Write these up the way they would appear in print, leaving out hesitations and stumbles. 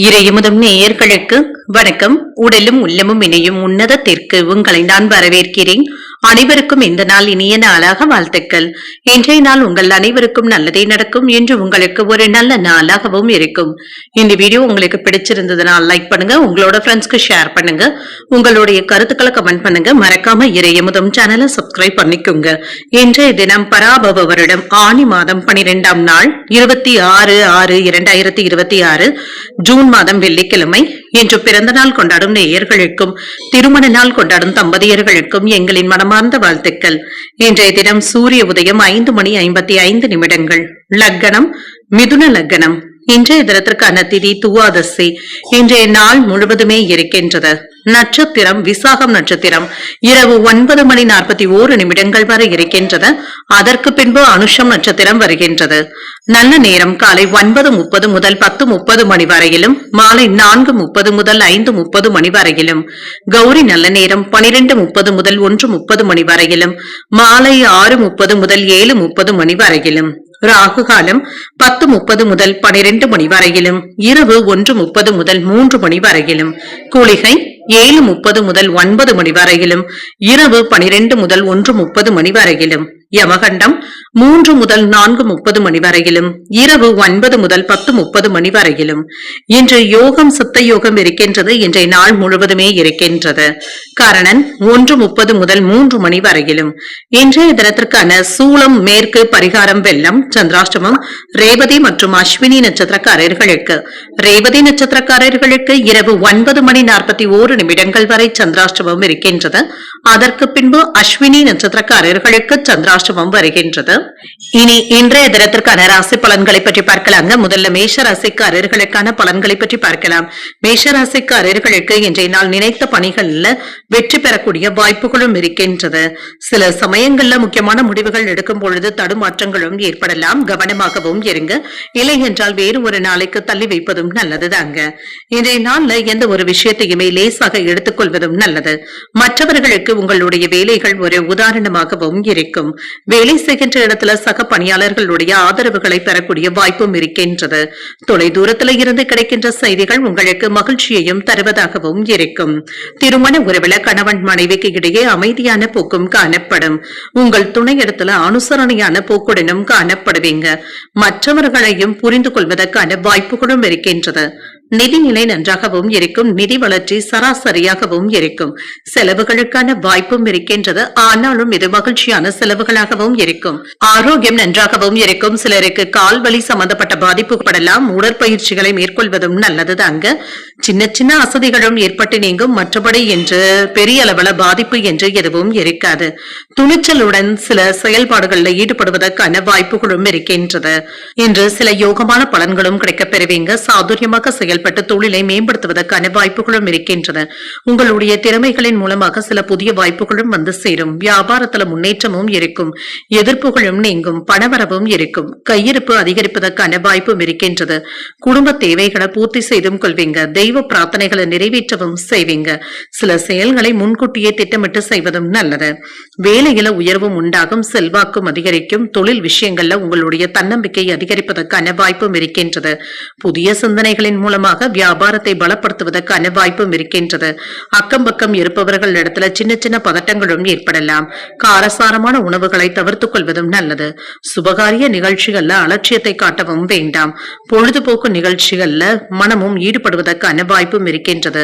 இறையமுதம் நேயர்களுக்கு வணக்கம். உடலும் உள்ளமும் இணையும் உன்னதத்திற்கு உங்களை நான் வரவேற்கிறேன். அனைவருக்கும் இந்த நாள் இனிய நாளாக வாழ்த்துக்கள். இன்றைய நாள் உங்கள் அனைவருக்கும் நல்லதே நடக்கும் என்று உங்களுக்கு ஒரு நல்ல நாளாகவும் இருக்கும். இந்த வீடியோ உங்களுக்கு பிடிச்சிருந்ததுனால் லைக் பண்ணுங்க, உங்களோட ஃப்ரெண்ட்ஸ்க்கு ஷேர் பண்ணுங்க, உங்களுடைய கருத்துக்களை கமெண்ட் பண்ணுங்க. மறக்காம இறையமுதம் சேனலை சப்ஸ்கிரைப் பண்ணிக்கோங்க. இன்றைய தினம் பராபவ வருடம் ஆனி மாதம் 12ஆம் நாள் 26/6/2026 ஜூன் மாதம் வெள்ளிக்கிழமை. இன்று பிறந்த நாள் கொண்டாடும் நேயர்களுக்கும் திருமண நாள் கொண்டாடும் தம்பதியர்களுக்கும் எங்களின் மனமார்ந்த வாழ்த்துக்கள். இன்றைய தினம் சூரிய உதயம் 5:55. லக்னம் மிதுன லக்னம். இன்றைய தினத்திற்கான திதி துவாதசி. இன்றைய நாள் முழுவதுமே இருக்கின்றது. நட்சத்திரம் விசாகம் நட்சத்திரம். இரவு 9:41 வரை இருக்கின்றது. அதற்கு பின்பு அனுஷம் நட்சத்திரம் வருகின்றது. நல்ல நேரம் காலை 9:30 முதல் 10:30 மணி வரையிலும், மாலை 4:30 முதல் 5:30 மணி வரையிலும். கௌரி நல்ல நேரம் 12:30 முதல் 1:30 மணி வரையிலும், மாலை 6:30 முதல் 7:30 மணி வரையிலும். ராகு காலம் 10:30 முதல் 12 மணி வரையிலும், இரவு 1:30 முதல் 3 மணி வரையிலும். கூலிகை 7:30 முதல் 9 மணி வரையிலும், இரவு 12 முதல் 1:30 மணி வரையிலும். யமகண்டம் 3 முதல் 4:30 மணி வரையிலும், இரவு 9 முதல் 10:30 மணி வரையிலும். இன்று யோகம் சித்த யோகம் இருக்கின்றது. இன்றைய நாள் முழுவதுமே இருக்கின்றது. கரணன் 1:30 முதல் 3 மணி வரையிலும். இன்றைய தினத்திற்கான சூளம் மேற்கு, பரிகாரம் வெள்ளம். சந்திராஷ்டமம் ரேவதி மற்றும் அஸ்வினி நட்சத்திரக்காரர்களுக்கு. ரேவதி நட்சத்திரக்காரர்களுக்கு இரவு 9:41 வரை சந்திராஷ்டமம் இருக்கின்றது. அதற்கு பின்பு அஸ்வினி நட்சத்திரக்காரர்களுக்கு சந்திராஷ்டமம் வருகின்றது. இனி இன்றைய தினத்திற்கான ராசி பலன்களை பற்றி பார்க்கலாங்க. முதல்ல மேஷ ராசிக்காரர்களுக்கான பலன்களை பற்றி பார்க்கலாம். மேஷ ராசிக்காரர்களுக்கு இன்றைய நாள் நினைத்த பணிகள்ல வெற்றி பெறக்கூடிய வாய்ப்புகளும் இருக்கின்றது. சில சமயங்கள்ல முக்கியமான முடிவுகள் எடுக்கும் பொழுது தடுமாற்றங்களும் ஏற்படலாம். கவனமாகவும் இருங்க. இல்லை என்றால் வேறு ஒரு நாளைக்கு தள்ளி வைப்பதும் நல்லதுதாங்க. இன்றைய நாள்ல எந்த ஒரு விஷயத்தையுமே லேசாக எடுத்துக்கொள்வதும் நல்லது. மற்றவர்களுக்கு உங்களுடைய வேலைகள் ஒரு உதாரணமாகவும் இருக்கும். வேலை செய்கின்ற இடத்துல சக பணியாளர்களுடைய ஆதரவுகளை பெறக்கூடிய வாய்ப்பும் இருக்கின்றது. தொலை தூரத்துல இருந்து கிடைக்கின்ற செய்திகள் உங்களுக்கு மகிழ்ச்சியையும் தருவதாகவும் இருக்கும். திருமண உறவுல கணவன் மனைவிக்கு இடையே அமைதியான போக்கும் காணப்படும். உங்கள் துணை இடத்துல அனுசரணையான போக்குடனும் காணப்படுவீங்க. மற்றவர்களையும் புரிந்து கொள்வதற்கான வாய்ப்புகளும் இருக்கின்றது. நிதிநிலை நன்றாகவும் இருக்கும். நிதி வளர்ச்சி சராசரியாகவும் இருக்கும். செலவுகளுக்கான வாய்ப்பும் இருக்கின்றது. ஆனாலும் இது மகிழ்ச்சியான செலவுகளாகவும் இருக்கும். ஆரோக்கியம் நன்றாகவும் இருக்கும். சிலருக்கு கால்வலி சம்பந்தப்பட்ட பாதிப்பு படலாம். உடற்பயிற்சிகளை மேற்கொள்வதும் நல்லதுதாங்க. சின்ன சின்ன அசதிகளும் ஏற்பட்டு நீங்கும். மற்றபடி என்று பெரிய அளவுல பாதிப்பு என்று எதுவும் இருக்காது. துணிச்சலுடன் சில செயல்பாடுகளில் ஈடுபடுவதற்கான வாய்ப்புகளும் இருக்கின்றது. இன்று சில யோகமான பலன்களும் கிடைக்கப் பெறுவீங்க. சாதுரியமாக செயல்பட்டு தொழிலை மேம்படுத்துவதற்கான வாய்ப்புகளும் இருக்கின்றன. உங்களுடைய திறமைகளின் மூலமாக சில புதிய வாய்ப்புகளும் வந்து சேரும். வியாபாரத்துல முன்னேற்றமும் இருக்கும். எதிர்ப்புகளும் நீங்கும். பணவரவும் இருக்கும். கையிருப்பு அதிகரிப்பதற்கான வாய்ப்பும் இருக்கின்றது. குடும்ப தேவைகளை பூர்த்தி செய்தும் கொள்வீங்க. தெய்வ பிரார்த்தனைகளை நிறைவேற்றவும் செய்வீங்க. சில செயல்களை முன்கூட்டியே திட்டமிட்டு செய்வதும் நல்லது. வேலையில உயர்வும் உண்டாகும். செல்வாக்கும் அதிகரிக்கும். தொழில் விஷயங்கள்ல உங்களுடைய தன்னம்பிக்கை அதிகரிப்பதற்கான வாய்ப்பும் இருக்கின்றது. புதிய சிந்தனைகளின் மூலமாக வியாபாரத்தை பலப்படுத்துவதற்கான வாய்ப்பும் இருக்கின்றது. அக்கம் பக்கம் இருப்பவர்கள் இடத்துல சின்ன சின்ன பதட்டங்களும் ஏற்படலாம். காரசாரமான உணவுகளை தவிர்த்துக் கொள்வதும் நல்லது. சுபகாரிய நிகழ்ச்சிகள்ல அலட்சியத்தை காட்டவும் வேண்டாம். பொழுதுபோக்கு நிகழ்ச்சிகள்ல மனமும் ஈடுபடுவதற்கான வாய்ப்பும் இருக்கின்றது.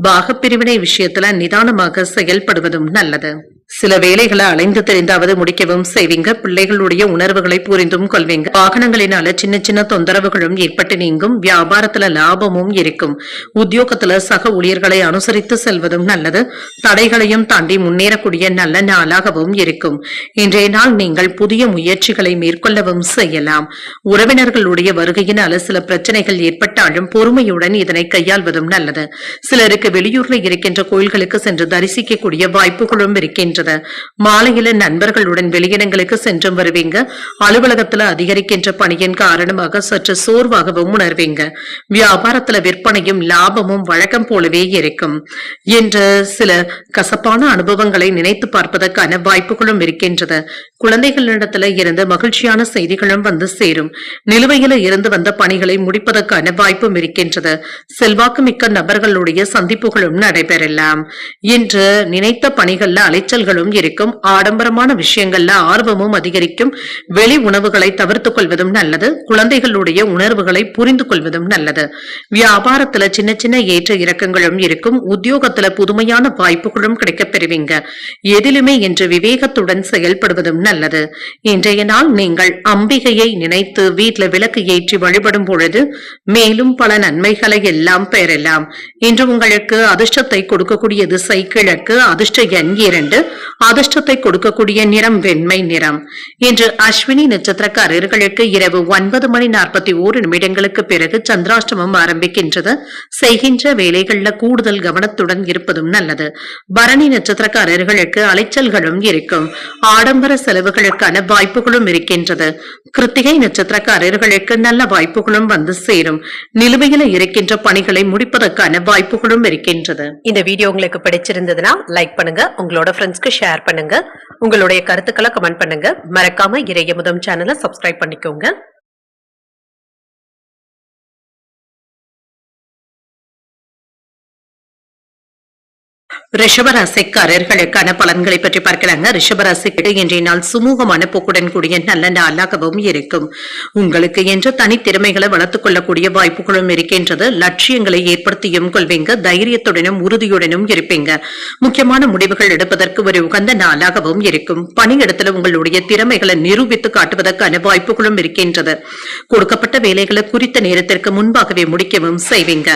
பாகப்பிரிவினை விஷயத்துல நிதானமாக செயல்படுவதும் நல்லது. சில வேலைகளை அலைந்து தெரிந்தாவது முடிக்கவும் செய்வீங்க. பிள்ளைகளுடைய உணர்வுகளை புரிந்தும் கொள்வீங்க. வாகனங்களினால சின்ன சின்ன தொந்தரவுகளும் ஏற்பட்டு நீங்கும். வியாபாரத்துல லாபமும் இருக்கும். உத்தியோகத்துல சக ஊழியர்களை அனுசரித்து செல்வதும் நல்லது. தடைகளையும் தாண்டி முன்னேறக்கூடிய நல்ல நாளாகவும் இருக்கும். இன்றைய நாள் நீங்கள் புதிய முயற்சிகளை மேற்கொள்ளவும் செய்யலாம். உறவினர்களுடைய வருகையினால சில பிரச்சனைகள் ஏற்பட்டாலும் பொறுமையுடன் இதனை கையாள்வதும் நல்லது. சிலருக்கு வெளியூர்ல இருக்கின்ற கோயில்களுக்கு சென்று தரிசிக்கக்கூடிய வாய்ப்புகளும் இருக்கின்றன. இருக்கின்றது. மாலையில நண்பர்களுடன் வெளியிடங்களுக்கு சென்றும் வருவீங்க. அலுவலகத்துல அதிகரிக்கின்ற பணியின் காரணமாக சற்று சோர்வாகவும் உணர்வீங்க. வியாபாரத்துல விற்பனையும் லாபமும் வழக்கம் போலவே இருக்கும் என்று சில கசப்பான அனுபவங்களை நினைத்து பார்ப்பதற்கான வாய்ப்புகளும் இருக்கின்றது. குழந்தைகளிடத்துல இருந்து மகிழ்ச்சியான செய்திகளும் வந்து சேரும். நிலுவையில இருந்து வந்த பணிகளை முடிப்பதற்கான வாய்ப்பும் இருக்கின்றது. செல்வாக்கு மிக்க நபர்களுடைய சந்திப்புகளும் நடைபெறலாம். இன்று நினைத்த பணிகள்ல அலைச்சல்களும் இருக்கும். ஆடம்பரமான விஷயங்கள்ல ஆர்வமும் அதிகரிக்கும். வெளி உணவுகளை தவிர்த்துக் கொள்வதும் நல்லது. குழந்தைகளுடைய உணர்வுகளை புரிந்து கொள்வதும் நல்லது. வியாபாரத்துல சின்ன சின்ன ஏற்ற இறக்கங்களும் இருக்கும். உத்தியோகத்துல புதுமையான வாய்ப்புகளும் கிடைக்கப் பெறுவீங்க. எதிலுமே இன்று விவேகத்துடன் செயல்படுவதும் நல்லது. இன்றைய நாள் நீங்கள் அம்பிகையை நினைத்து வீட்டுல விளக்கு ஏற்றி வழிபடும் பொழுது மேலும் பல நன்மைகளை எல்லாம் பெறலாம். இன்று உங்களுக்கு அதிர்ஷ்டத்தை கொடுக்கக்கூடிய திசை கிழக்கு. அதிர்ஷ்ட எண் 2. அதிர்ஷ்டத்தை கொடுக்கக்கூடிய நிறம் வெண்மை நிறம். இன்று அஸ்வினி நட்சத்திரக்காரர்களுக்கு இரவு 9:41 பிறகு சந்திராஷ்டமம் ஆரம்பிக்கின்றது. செய்கின்ற வேலைகள்ல கூடுதல் கவனத்துடன் இருப்பதும் நல்லது. பரணி நட்சத்திரக்காரர்களுக்கு அலைச்சல்களும் இருக்கும். ஆடம்பர செலவுகளுக்கான வாய்ப்புகளும் இருக்கின்றது. கிருத்திகை நட்சத்திரக்காரர்களுக்கு நல்ல வாய்ப்புகளும் வந்து சேரும். நிலுவையில் இருக்கின்ற பணிகளை முடிப்பதற்கான வாய்ப்புகளும் இருக்கின்றது. இந்த வீடியோ உங்களுக்கு பிடிச்சிருந்ததுன்னா லைக் பண்ணுங்க, உங்களோட ஃப்ரெண்ட்ஸ்க்கு ஷேர் பண்ணுங்க, உங்களுடைய கருத்துக்களை கமெண்ட் பண்ணுங்க. மறக்காம இறையமுதம் சேனலை சப்ஸ்கிரைப் பண்ணிக்கோங்க. ரிஷபராசிக்காரர்களுக்கான பலன்களை பற்றி பார்க்கலாங்க. ரிஷபராசிக்கு இன்றைய நாள் சுமூகமான போக்குடன் கூடிய நல்ல நாளாகவும் இருக்கும். உங்களுக்கு என்று தனித்திறமைகளை வளர்த்துக் கொள்ளக்கூடிய வாய்ப்புகளும் இருக்கின்றது. லட்சியங்களை ஏற்படுத்தியும் கொள்வீங்க. தைரியத்துடனும் உறுதியுடனும் இருப்பீங்க. முக்கியமான முடிவுகள் எடுப்பதற்கு ஒரு உகந்த நாளாகவும் இருக்கும். பணியிடத்துல உங்களுடைய திறமைகளை நிரூபித்து காட்டுவதற்கான வாய்ப்புகளும் இருக்கின்றது. கொடுக்கப்பட்ட வேலைகளை குறித்த நேரத்திற்கு முன்பாகவே முடிக்கவும் செய்வீங்க.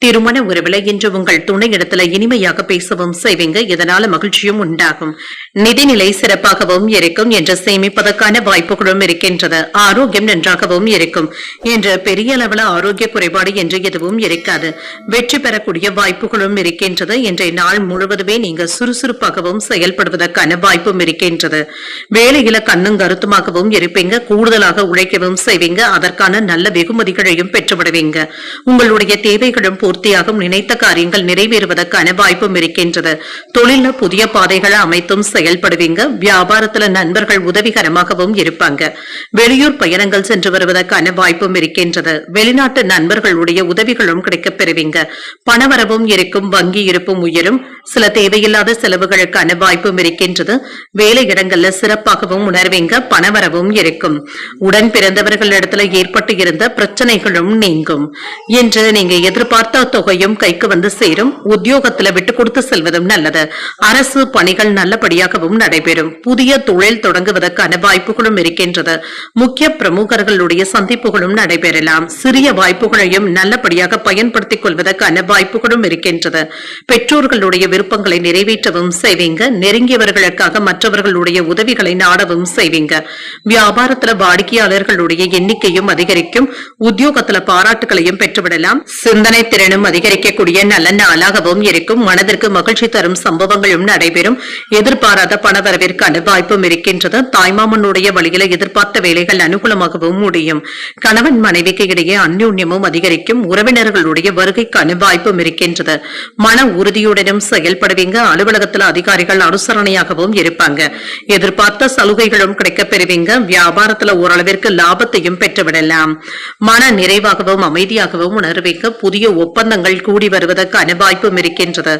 திருமண உறவுல இன்று உங்கள் துணையிடத்துல இனிமையாக பேசவும் செய்வீங்க. இதனால மகிழ்ச்சியும் உண்டாகும். நிதிநிலை சிறப்பாகவும் இருக்கும் என்று சேமிப்பதற்கான வாய்ப்புகளும் இருக்கின்றது. ஆரோக்கியம் நன்றாகவும் இருக்கும் என்று பெரிய அளவில் ஆரோக்கிய குறைபாடு என்று எதுவும் இருக்காது. வெற்றி பெறக்கூடிய வாய்ப்புகளும் இருக்கின்றது. இன்றைய நாள் முழுவதுமே நீங்க சுறுசுறுப்பாகவும் செயல்படுவதற்கான வாய்ப்பும் இருக்கின்றது. வேலையில கண்ணும் கருத்துமாகவும் இருப்பீங்க. கூடுதலாக உழைக்கவும் செய்வீங்க. அதற்கான நல்ல வெகுமதிகளையும் பெற்றுவிடுவீங்க. உங்களுடைய தேவைகளும் பூர்த்தியாகும். நினைத்த காரியங்கள் நிறைவேறுவதற்கான வாய்ப்பும் இருக்கின்றது. தொழில புதிய பாதைகளை அமைத்தும் செயல்படுவீங்க. வியாபாரத்துல நண்பர்கள் உதவிகரமாகவும் இருப்பாங்க. வெளியூர் பயணங்கள் சென்று வருவதற்கான வாய்ப்பும் இருக்கின்றது. வெளிநாட்டு நண்பர்களுடைய உதவிகளும் கிடைக்கப் பெறுவீங்க. பணவரவும் இருக்கும். வங்கி இருப்பும் உயரும். சில தேவையில்லாத செலவுகளுக்கான வாய்ப்பும் இருக்கின்றது. வேலை இடங்கள்ல சிறப்பாகவும் உணர்வீங்க. பணவரவும் இருக்கும். உடன் பிறந்தவர்களிடத்துல ஏற்பட்டு இருந்த பிரச்சனைகளும் நீங்கும். இன்று நீங்க எதிர்பார்த்த தொகையும் கைக்கு வந்து சேரும். உத்தியோகத்துல விட்டு கொடுத்து செல்வதும் நல்லது. அரசு பணிகள் நல்லபடியாகவும் நடைபெறும். புதிய தொழில் தொடங்குவதற்கான வாய்ப்புகளும் இருக்கின்றது. முக்கிய பிரமுகர்களுடைய சந்திப்புகளும் நடைபெறலாம். சிறிய வாய்ப்புகளையும் நல்லபடியாக பயன்படுத்திக் கொள்வதற்கான வாய்ப்புகளும் இருக்கின்றது. பெற்றோர்களுடைய விருப்பங்களை நிறைவேற்றவும் செய்வீங்க. நெருங்கியவர்களுக்காக மற்றவர்களுடைய உதவிகளை நாடவும் செய்வீங்க. வியாபாரத்துல வாடிக்கையாளர்களுடைய எண்ணிக்கையும் அதிகரிக்கும். உத்தியோகத்துல பாராட்டுகளையும் பெற்றுவிடலாம். சிந்தனை திறனும் அதிகரிக்கக்கூடிய நல்ல நாளாகவும் இருக்கும். மனதிற்கு மகிழ்ச்சி தரும் சம்பவங்களும் நடைபெறும். எதிர்பாராத பணவரவிற்கான வாய்ப்பும் இருக்கின்றது. தாய்மாமனுடைய வழியில எதிர்பார்த்த வேலைகள் அனுகூலமாகவும் முடியும். கணவன் மனைவிக்கு இடையே அந்யோன்யமும் அதிகரிக்கும். உறவினர்களுடைய வருகைக்கான வாய்ப்பும் இருக்கின்றது. மன உறுதியுடனும் செயல்படுவீங்க. அலுவலகத்தில் அதிகாரிகள் அனுசரணையாகவும் இருப்பாங்க. எதிர்பார்த்த சலுகைகளும் கிடைக்கப் பெறுவீங்க. வியாபாரத்துல ஓரளவிற்கு லாபத்தையும் பெற்றுவிடலாம். மன நிறைவாகவும் அமைதியாகவும் உணர்வீங்க. புதிய ஒப்பந்தங்கள் கூடி வருவதற்கான வாய்ப்பும் இருக்கின்றது.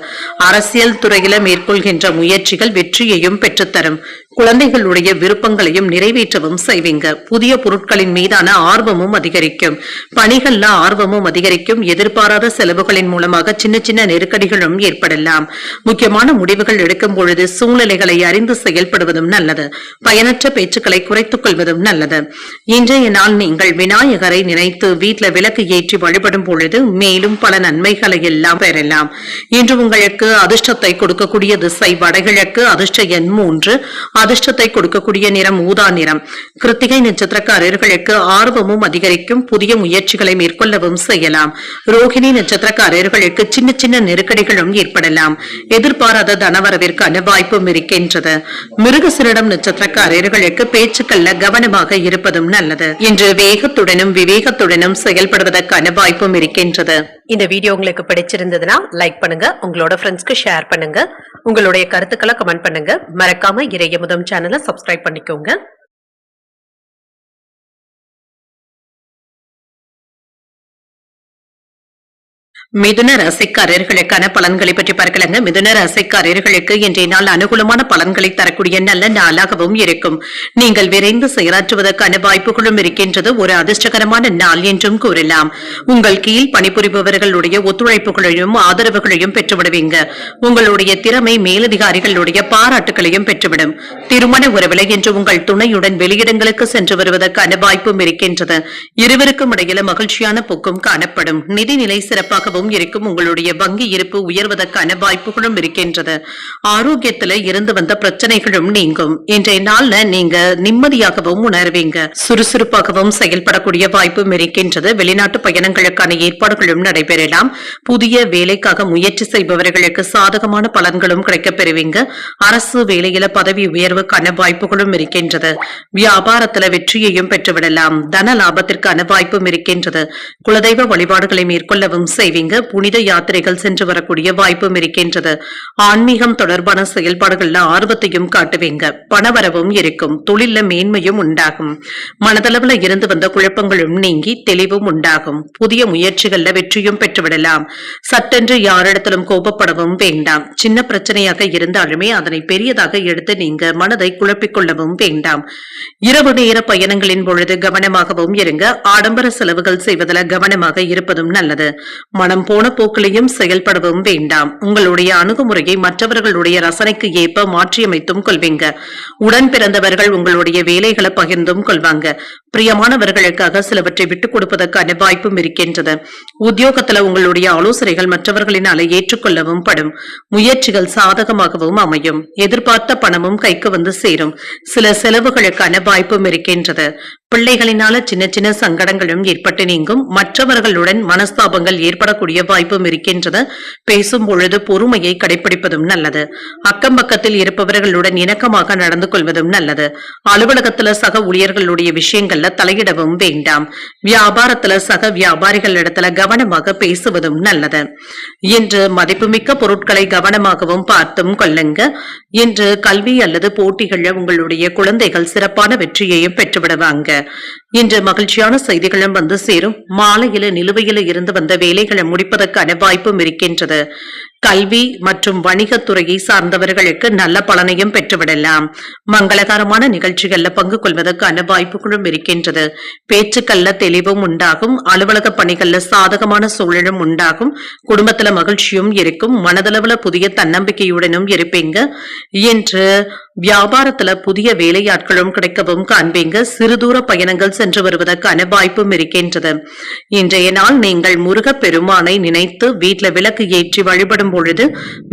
அரசியல் துறையில மேற்கொள்கின்ற முயற்சிகள் வெற்றியையும் பெற்றுத்தரும். குழந்தைகளுடைய விருப்பங்களையும் நிறைவேற்றவும் செய்வீங்க. புதிய பொருட்களின் மீதான ஆர்வமும் அதிகரிக்கும். பணிகள்ல ஆர்வமும் அதிகரிக்கும். எதிர்பாராத செலவுகளின் மூலமாக சின்ன சின்ன நெருக்கடிகளும் ஏற்படலாம். முக்கியமான முடிவுகள் எடுக்கும் பொழுது சூழ்நிலைகளை அறிந்து செயல்படுவதும் நல்லது. பயனற்ற பேச்சுக்களை குறைத்துக் கொள்வதும் நல்லது. இன்றைய நாள் நீங்கள் விநாயகரை நினைத்து வீட்டுல விளக்கு ஏற்றி வழிபடும் பொழுது மேலும் பல நன்மைகளை எல்லாம் பெறலாம். இன்று உங்களுக்கு அதிர்ஷ்டத்தை கொடுக்கக்கூடிய திசை வடகிழக்கு. அதிர்ஷ்ட எண் 3. அதிர்ஷ்டத்தை கொடுக்கக்கூடிய நிறம் ஊதா நிறம். கிருத்திகை நட்சத்திரக்காரர்களுக்கு ஆர்வமும் அதிகரிக்கும், புதிய முயற்சிகளை மேற்கொள்ளவும் செய்யலாம். ரோகிணி நட்சத்திரக்காரர்களுக்கு சின்ன சின்ன நெருக்கடிகளும் ஏற்படலாம். எதிர்பாராத தனவரவிற்கான வாய்ப்பும் இருக்கின்றது. மிருகசீரிடம் நட்சத்திரக்காரர்களுக்கு பேச்சுக்கள்ல கவனமாக இருப்பதும் நல்லது. இன்று வேகத்துடனும் விவேகத்துடனும் செயல்படுவதற்கான வாய்ப்பும் இருக்கின்றது. இந்த வீடியோ உங்களுக்கு பிடிச்சிருந்ததுன்னா லைக் பண்ணுங்க, உங்களோட ஃப்ரெண்ட்ஸ்க்கு ஷேர் பண்ணுங்க, உங்களுடைய கருத்துக்களை கமெண்ட் பண்ணுங்க. மறக்காம இறையமுதம் சேனலை சப்ஸ்கிரைப் பண்ணிக்கோங்க. மிதுன ராசிக்காரர்களுக்கான பலன்களை பற்றி பார்க்கலாங்க. மிதுன ராசிக்காரர்களுக்கு இன்றைய நாள் அனுகூலமான பலன்களை தரக்கூடிய நல்ல நாளாகவும் இருக்கும். நீங்கள் விரைந்து செயலாற்றுவதற்கான வாய்ப்புகளும் இருக்கின்றது. ஒரு அதிர்ஷ்டகரமான நாள் என்றும் கூறலாம். உங்கள் கீழ் பணிபுரிபவர்களுடைய ஒத்துழைப்புகளையும் ஆதரவுகளையும் பெற்றுவிடுவீங்க. உங்களுடைய திறமை மேலதிகாரிகளுடைய பாராட்டுகளையும் பெற்றுவிடும். திருமண உறவிலை என்று உங்கள் துணையுடன் வெளியிடங்களுக்கு சென்று வருவதற்கான வாய்ப்பும் இருக்கின்றது. இருவருக்கும் இடையில மகிழ்ச்சியான போக்கும் காணப்படும். நிதிநிலை சிறப்பாகவும் இருக்கும். உங்களுடைய வங்கி இருப்பு உயர்வதற்கான வாய்ப்புகளும் இருக்கின்றது. ஆரோக்கியத்துல இருந்து வந்த பிரச்சனைகளும் நீங்கும். இன்றைய நாள்ல நீங்க நிம்மதியாகவும் உணர்வீங்க. சுறுசுறுப்பாகவும் செயல்படக்கூடிய வாய்ப்பும் இருக்கின்றது. வெளிநாட்டு பயணங்களுக்கான ஏற்பாடுகளும் நடைபெறலாம். புதிய வேலைக்காக முயற்சி செய்பவர்களுக்கு சாதகமான பலன்களும் கிடைக்கப் பெறுவீங்க. அரசு வேலையில பதவி உயர்வுக்கான வாய்ப்புகளும் இருக்கின்றது. வியாபாரத்துல வெற்றியையும் பெற்றுவிடலாம். தன லாபத்திற்கான வாய்ப்பும் இருக்கின்றது. குலதெய்வ வழிபாடுகளை மேற்கொள்ளவும் செய்வீங்க. புனித யாத்திரைகள் சென்று வரக்கூடிய வாய்ப்பும் இருக்கின்றது. ஆன்மீகம் தொடர்பான செயல்பாடுகள்ல ஆர்வத்தையும் காட்டுவீங்க. பணவரவும் இருக்கும். தொழில மேன்மையும் உண்டாகும். மனதளவுல இருந்து வந்த குழப்பங்களும் நீங்கி தெளிவும் உண்டாகும். புதிய முயற்சிகள்ல வெற்றியும் பெற்றுவிடலாம். சட்டென்று யாரிடத்திலும் கோபப்படவும் வேண்டாம். சின்ன பிரச்சனையாக இருந்தாலுமே அதனை பெரியதாக எடுத்து நீங்க மனதை குழப்பிக் கொள்ளவும் வேண்டாம். இரவு நேர பயணங்களின் பொழுது கவனமாகவும் இருங்க. ஆடம்பர செலவுகள் செய்வதில் கவனமாக இருப்பதும் நல்லது. மனம் போன போக்கிலையும் செயல்படவும் வேண்டாம். உங்களுடைய அணுகுமுறையை மற்றவர்களுடைய ரசனைக்கு ஏற்ப மாற்றியமைத்தும் கொள்வீங்க. உடன் பிறந்தவர்கள் உங்களுடைய வேலைகளை பகிர்ந்தும் கொள்வாங்க. பிரியமானவர்களுக்காக சிலவற்றை விட்டுக் கொடுப்பதற்கான வாய்ப்பும் இருக்கின்றது. உத்தியோகத்துல உங்களுடைய ஆலோசனைகள் மற்றவர்களினால ஏற்றுக்கொள்ளவும் படும். முயற்சிகள் சாதகமாகவும் அமையும். எதிர்பார்த்த பணமும் கைக்கு வந்து சேரும். சில செலவுகளுக்கான வாய்ப்பும் இருக்கின்றது. பிள்ளைகளினால சின்ன சின்ன சங்கடங்களும் ஏற்பட்டு நீங்கும். மற்றவர்களுடன் மனஸ்தாபங்கள் ஏற்படக்கூடிய வாய்ப்பும் இருக்கின்றது. பேசும் பொழுது பொறுமையை கடைபிடிப்பதும் நல்லது. அக்கம் பக்கத்தில் இருப்பவர்களுடன் இணக்கமாக நடந்து கொள்வதும் நல்லது. அலுவலகத்துல சக ஊழியர்களுடைய விஷயங்கள்ல தலையிடவும் வேண்டாம். வியாபாரத்துல சக வியாபாரிகள் இடத்துல கவனமாக பேசுவதும் நல்லது. இன்று மதிப்புமிக்க பொருட்களை கவனமாகவும் பார்த்தும் கொள்ளுங்க. இன்று கல்வி அல்லது போட்டிகள்ல உங்களுடைய குழந்தைகள் சிறப்பான வெற்றியையும் பெற்றுவிடுவாங்க. இன்று மகிழ்ச்சியான செய்திகளும் வந்து சேரும். மாலையில நிலுவையில இருந்து வந்த வேலைகளை முடிப்பதற்கான வாய்ப்பும் இருக்கின்றது. கல்வி மற்றும் வணிகத்துறையை சார்ந்தவர்களுக்கு நல்ல பலனையும் பெற்றுவிடலாம். மங்களகரமான நிகழ்ச்சிகள்ல பங்கு கொள்வதற்கான வாய்ப்புகளும் இருக்கின்றது. பேச்சுக்கள்ல தெளிவும் உண்டாகும். அலுவலக பணிகள்ல சாதகமான சூழலும் உண்டாகும். குடும்பத்துல மகிழ்ச்சியும் இருக்கும். மனதளவுல புதிய தன்னம்பிக்கையுடனும் இருப்பீங்க. இன்று வியாபாரத்துல புதிய வேலையாட்களும் கிடைக்கவும் காண்பீங்க. சிறுதூர பயணங்கள் சென்று வருவதற்கான வாய்ப்பும் இருக்கின்றது. இன்றைய நாள் நீங்கள் முருகப் பெருமானை நினைத்து வீட்டுல விளக்கு ஏற்றி வழிபடும் பொழுது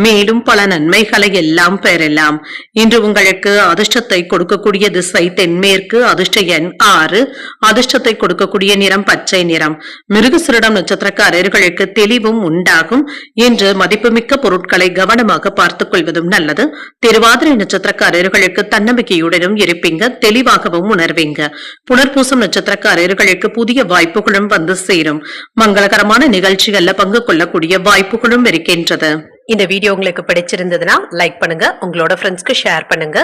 மேலும் பல நன்மைகளை எல்லாம் பெறலாம். இன்று உங்களுக்கு அதிர்ஷ்டத்தை கொடுக்கக்கூடிய திசை தென்மேற்கு. அதிர்ஷ்ட எண் 6. அதிர்ஷ்டத்தை கொடுக்கக்கூடிய நிறம் பச்சை நிறம். மிருகசீரிடம் நட்சத்திரக்காரர்களுக்கு தெளிவும் உண்டாகும். இன்று மதிப்புமிக்க பொருட்களை கவனமாக பார்த்துக் கொள்வதும் நல்லது. திருவாதிரை நட்சத்திரக்காரர்களுக்கு தன்னம்பிக்கையுடனும் இருப்பீங்க. தெளிவாகவும் உணர்வீங்க. புனர்பூசம் நட்சத்திரக்காரர்களுக்கு புதிய வாய்ப்புகளும் வந்து சேரும். மங்களகரமான நிகழ்ச்சிகள்ல பங்கு கொள்ளக்கூடிய வாய்ப்புகளும் இருக்கின்றது. இந்த வீடியோ உங்களுக்கு பிடிச்சிருந்ததுன்னா லைக் பண்ணுங்க, உங்களோட ஃப்ரெண்ட்ஸ்க்கு ஷேர் பண்ணுங்க,